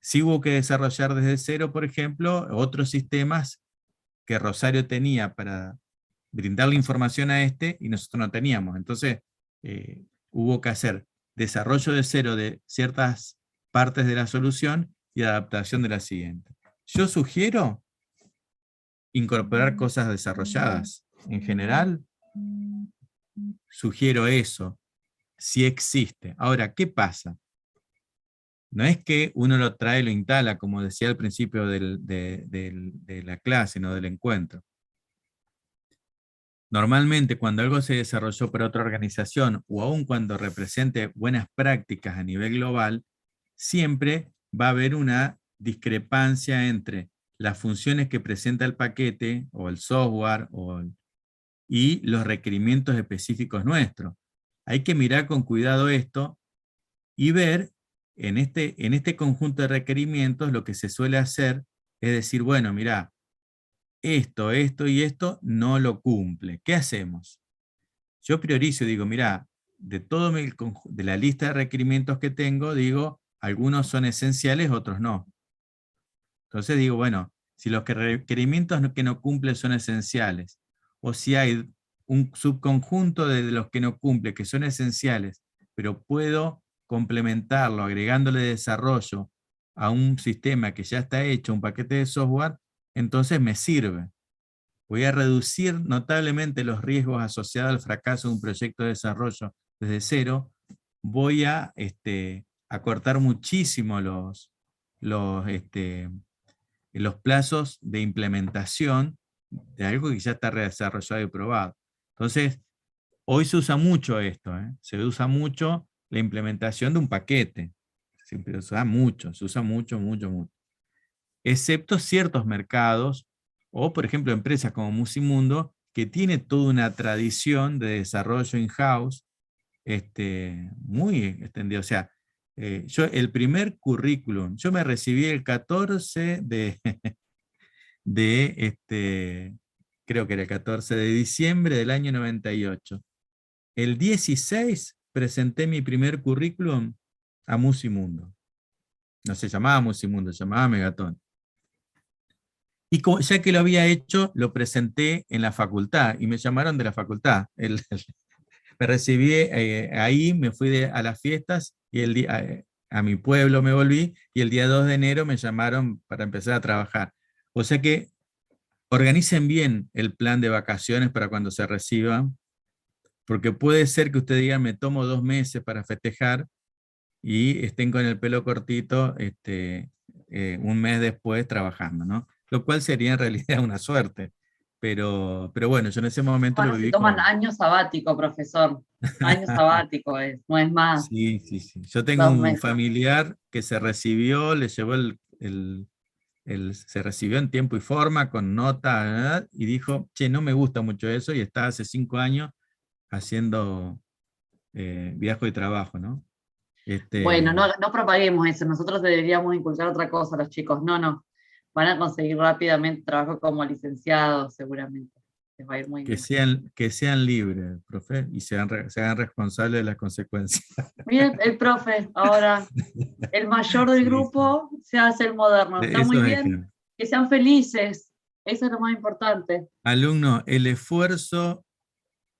sí hubo que desarrollar desde cero, por ejemplo, otros sistemas que Rosario tenía para brindarle información a y nosotros no teníamos. Entonces, hubo que hacer desarrollo de cero de ciertas partes de la solución y adaptación de la siguiente. Yo sugiero incorporar cosas desarrolladas. En general, sugiero eso, si existe. Ahora, ¿qué pasa? No es que uno lo trae y lo instala, como decía al principio de la clase, no del encuentro. Normalmente cuando algo se desarrolló para otra organización o aun cuando represente buenas prácticas a nivel global, siempre va a haber una discrepancia entre las funciones que presenta el paquete o el software y los requerimientos específicos nuestros. Hay que mirar con cuidado esto y ver en este conjunto de requerimientos lo que se suele hacer es decir, bueno, mira, esto y esto no lo cumple. ¿Qué hacemos? Yo priorizo, digo, mira, de la lista de requerimientos que tengo, digo, algunos son esenciales, otros no. Entonces digo, bueno, si los requerimientos que no cumplen son esenciales, o si hay un subconjunto de los que no cumple, que son esenciales, pero puedo complementarlo agregándole desarrollo a un sistema que ya está hecho, un paquete de software, entonces me sirve. Voy a reducir notablemente los riesgos asociados al fracaso de un proyecto de desarrollo desde cero. Voy a acortar muchísimo los plazos de implementación de algo que ya está desarrollado y probado. Entonces, hoy se usa mucho esto, se usa mucho la implementación de un paquete. Siempre se usa mucho, mucho. Excepto ciertos mercados, o por ejemplo empresas como Musimundo, que tiene toda una tradición de desarrollo in-house muy extendida. O sea, yo el primer currículum, yo me recibí el 14 creo que era el 14 de diciembre del año 98. El 16 presenté mi primer currículum a Musimundo. No se llamaba Musimundo, se llamaba Megaton. Y ya que lo había hecho, lo presenté en la facultad, y me llamaron de la facultad. Me recibí ahí, me fui a las fiestas, y a mi pueblo me volví, y el día 2 de enero me llamaron para empezar a trabajar. O sea que organicen bien el plan de vacaciones para cuando se reciban, porque puede ser que usted diga, me tomo 2 meses para festejar, y estén con el pelo cortito un mes después trabajando, ¿no? Lo cual sería en realidad una suerte. Pero bueno, yo en ese momento lo Bueno, se viví toman como... año sabático, profesor. Año sabático no es más, Sí, sí, sí. Yo tengo 2 meses. un familiar que se recibió, le llevó se recibió en tiempo y forma, con nota, ¿verdad? Y dijo, che, no me gusta mucho eso, y está hace 5 años haciendo viaje y trabajo, ¿no? Bueno, no propaguemos eso, nosotros deberíamos inculcar otra cosa a los chicos. No, van a conseguir rápidamente trabajo como licenciados, seguramente. Les va a ir muy bien. Que sean libres, profe, y se hagan responsables de las consecuencias. Mire, el profe, ahora el mayor del Sí, sí. grupo se hace el moderno. Está muy Eso es bien, ejemplo. que sean felices. Eso es lo más importante. Alumno, el esfuerzo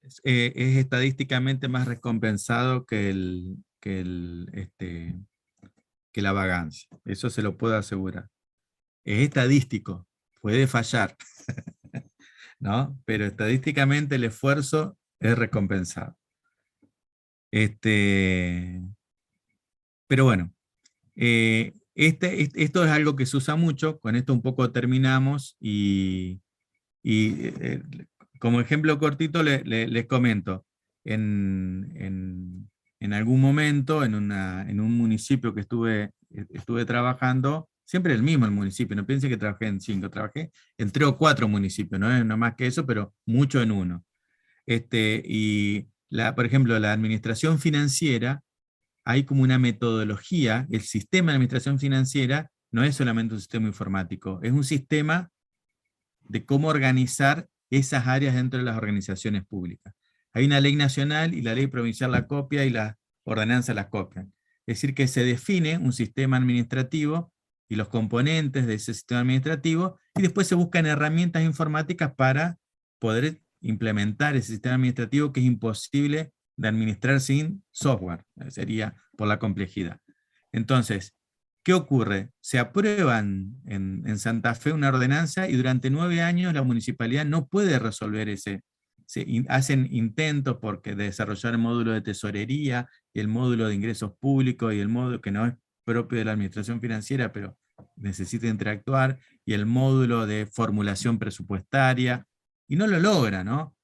es estadísticamente más recompensado que la vagancia. Eso se lo puedo asegurar. Es estadístico, puede fallar, ¿no? Pero estadísticamente el esfuerzo es recompensado. Pero bueno, esto es algo que se usa mucho, con esto un poco terminamos, y como ejemplo cortito les comento, en algún momento, en un municipio que estuve trabajando, siempre el mismo el municipio, no piense que trabajé en 5, trabajé en 3 o 4 municipios, no más que eso, pero mucho en uno. Por ejemplo, la administración financiera, hay como una metodología. El sistema de administración financiera no es solamente un sistema informático, es un sistema de cómo organizar esas áreas dentro de las organizaciones públicas. Hay una ley nacional, y la ley provincial la copia, y las ordenanzas las copian. Es decir, que se define un sistema administrativo y los componentes de ese sistema administrativo, y después se buscan herramientas informáticas para poder implementar ese sistema administrativo, que es imposible de administrar sin software, sería por la complejidad. Entonces, ¿qué ocurre? Se aprueba en Santa Fe una ordenanza, y durante 9 años la municipalidad no puede resolver hacen intentos de desarrollar el módulo de tesorería, y el módulo de ingresos públicos, y el módulo que no es propio de la administración financiera, pero necesita interactuar, y el módulo de formulación presupuestaria, y no lo logra, ¿no?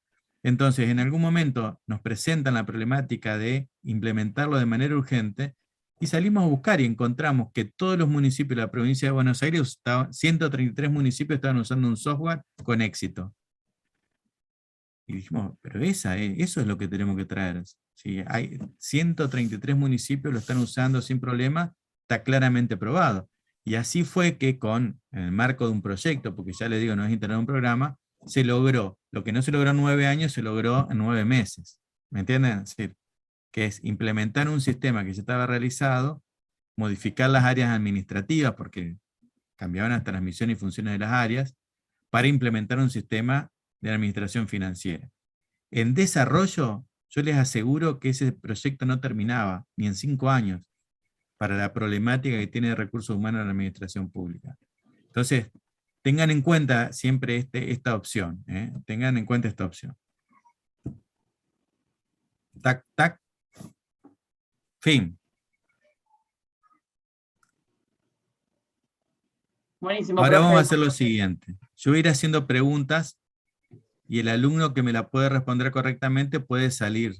Entonces, en algún momento nos presentan la problemática de implementarlo de manera urgente, y salimos a buscar y encontramos que todos los municipios de la provincia de Buenos Aires, 133 municipios, estaban usando un software con éxito. Y dijimos, pero eso es lo que tenemos que traer. Si hay 133 municipios lo están usando sin problema, está claramente probado. Y así fue que en el marco de un proyecto, porque ya les digo, no es instalar un programa, se logró. Lo que no se logró en 9 años, se logró en 9 meses. ¿Me entienden? Es decir, que es implementar un sistema que ya estaba realizado, modificar las áreas administrativas, porque cambiaban las transmisiones y funciones de las áreas, para implementar un sistema de administración financiera. En desarrollo, yo les aseguro que ese proyecto no terminaba ni en 5 años, para la problemática que tiene de recursos humanos en la administración pública. Entonces, tengan en cuenta siempre esta opción, tengan en cuenta esta opción. Tac, tac, fin. Buenísimo, Ahora vamos a profe. hacer lo siguiente. Yo voy a ir haciendo preguntas y el alumno que me la puede responder correctamente puede salir.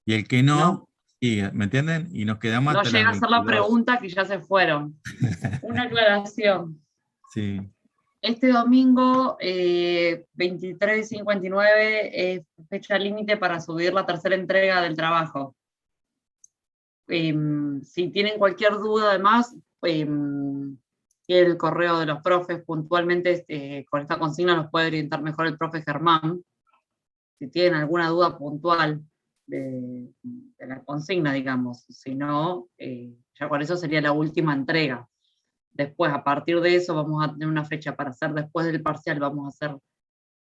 Y el que no, sigue, ¿me entienden? Y nos quedamos No hasta llega las a hacer la 22. pregunta que ya se fueron. Una aclaración. Sí. Este domingo, 23:59, es fecha límite para subir la tercera entrega del trabajo. Si tienen cualquier duda, además, el correo de los profes puntualmente, con esta consigna nos puede orientar mejor el profe Germán. Si tienen alguna duda puntual de la consigna, digamos. Si no, ya con eso sería la última entrega. Después, a partir de eso, vamos a tener una fecha para hacer, después del parcial, vamos a hacer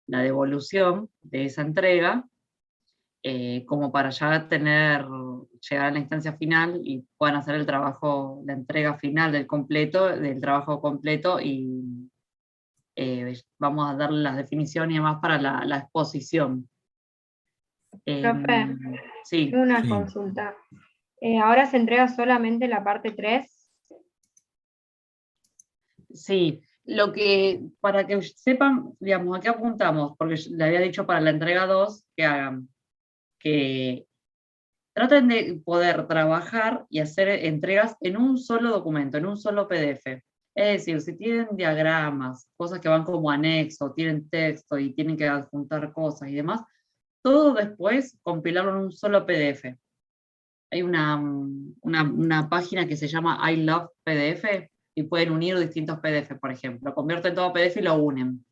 la devolución de esa entrega, como para ya llegar a la instancia final y puedan hacer el trabajo, la entrega final del trabajo completo, y vamos a darle las definiciones y demás para la exposición. Profe, Sí. una Sí. consulta. Ahora se entrega solamente la parte 3. Sí, para que sepan, digamos, a qué apuntamos, porque le había dicho para la entrega 2 que hagan, que traten de poder trabajar y hacer entregas en un solo documento, en un solo PDF. Es decir, si tienen diagramas, cosas que van como anexo, tienen texto y tienen que adjuntar cosas y demás, todo después compilarlo en un solo PDF. Hay una página que se llama I Love PDF, y pueden unir distintos PDF, por ejemplo. Lo convierten todo a PDF y lo unen.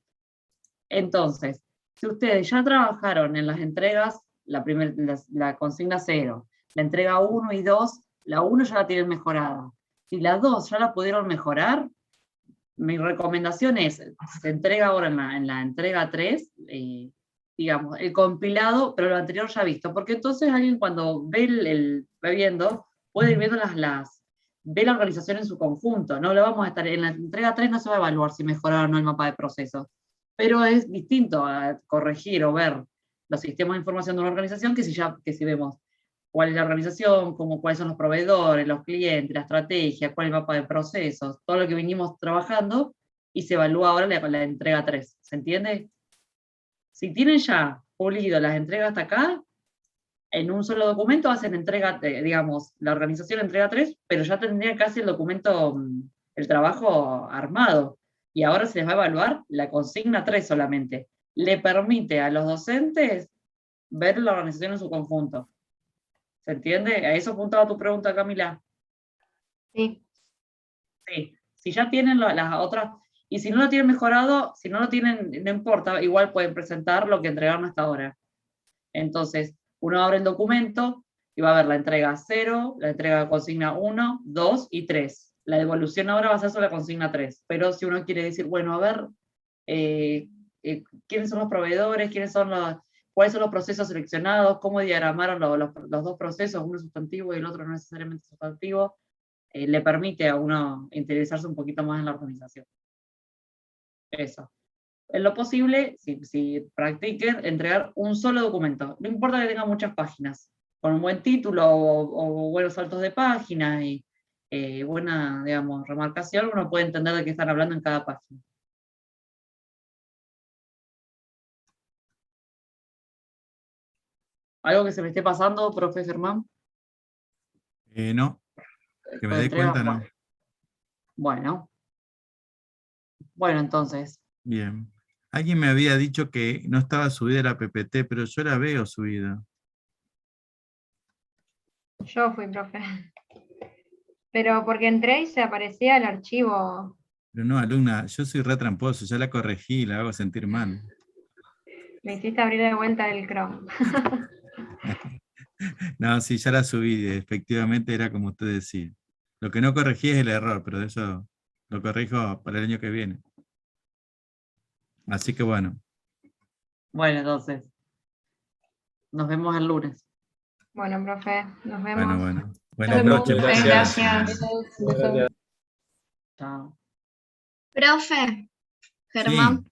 Entonces, si ustedes ya trabajaron en las entregas, la consigna 0, la entrega 1 y 2, la 1 ya la tienen mejorada. Si la 2 ya la pudieron mejorar, mi recomendación es, se entrega ahora en la entrega 3, digamos, el compilado, pero lo anterior ya visto, porque entonces alguien cuando va viendo, puede ir viendo ve la organización en su conjunto. No lo vamos a estar, en la entrega 3 no se va a evaluar si mejoraron o no el mapa de procesos, pero es distinto a corregir o ver los sistemas de información de una organización que si vemos cuál es la organización, cuáles son los proveedores, los clientes, la estrategia, cuál es el mapa de procesos, todo lo que vinimos trabajando, y se evalúa ahora con la entrega 3. ¿Se entiende? Si tienen ya pulido las entregas hasta acá, en un solo documento hacen entrega, digamos, la organización entrega 3, pero ya tendrían casi el documento, el trabajo armado. Y ahora se les va a evaluar la consigna 3 solamente. Le permite a los docentes ver la organización en su conjunto. ¿Se entiende? ¿A eso apuntaba tu pregunta, Camila? Sí. Sí. Si ya tienen las otras, y si no lo tienen mejorado, si no lo tienen, no importa, igual pueden presentar lo que entregaron hasta ahora. Entonces, uno abre el documento y va a ver la entrega 0, la entrega consigna 1, 2 y 3. La devolución ahora va a ser sobre la consigna 3. Pero si uno quiere decir, bueno, a ver, quiénes son los proveedores, cuáles son los procesos seleccionados, cómo diagramaron los dos procesos, uno es sustantivo y el otro no necesariamente sustantivo, le permite a uno interesarse un poquito más en la organización. Eso. En lo posible, si practiquen, entregar un solo documento. No importa que tenga muchas páginas, con un buen título o buenos saltos de página y buena, digamos, remarcación, uno puede entender de qué están hablando en cada página. ¿Algo que se me esté pasando, profe Germán? No, que me dé cuenta, no. Bueno. Bueno, entonces. Bien. Alguien me había dicho que no estaba subida la PPT, pero yo la veo subida. Yo fui, profe. Pero porque entré y se aparecía el archivo. Pero no, alumna, yo soy re tramposo, ya la corregí, la hago sentir mal. Me hiciste abrir de vuelta el Chrome. No, sí, ya la subí, efectivamente era como usted decía. Lo que no corregí es el error, pero de eso lo corrijo para el año que viene. Así que bueno. Bueno, entonces. Nos vemos el lunes. Bueno, profe, nos vemos. Bueno. Buenas noches. Muchas gracias. Chao. Profe, Germán. Sí.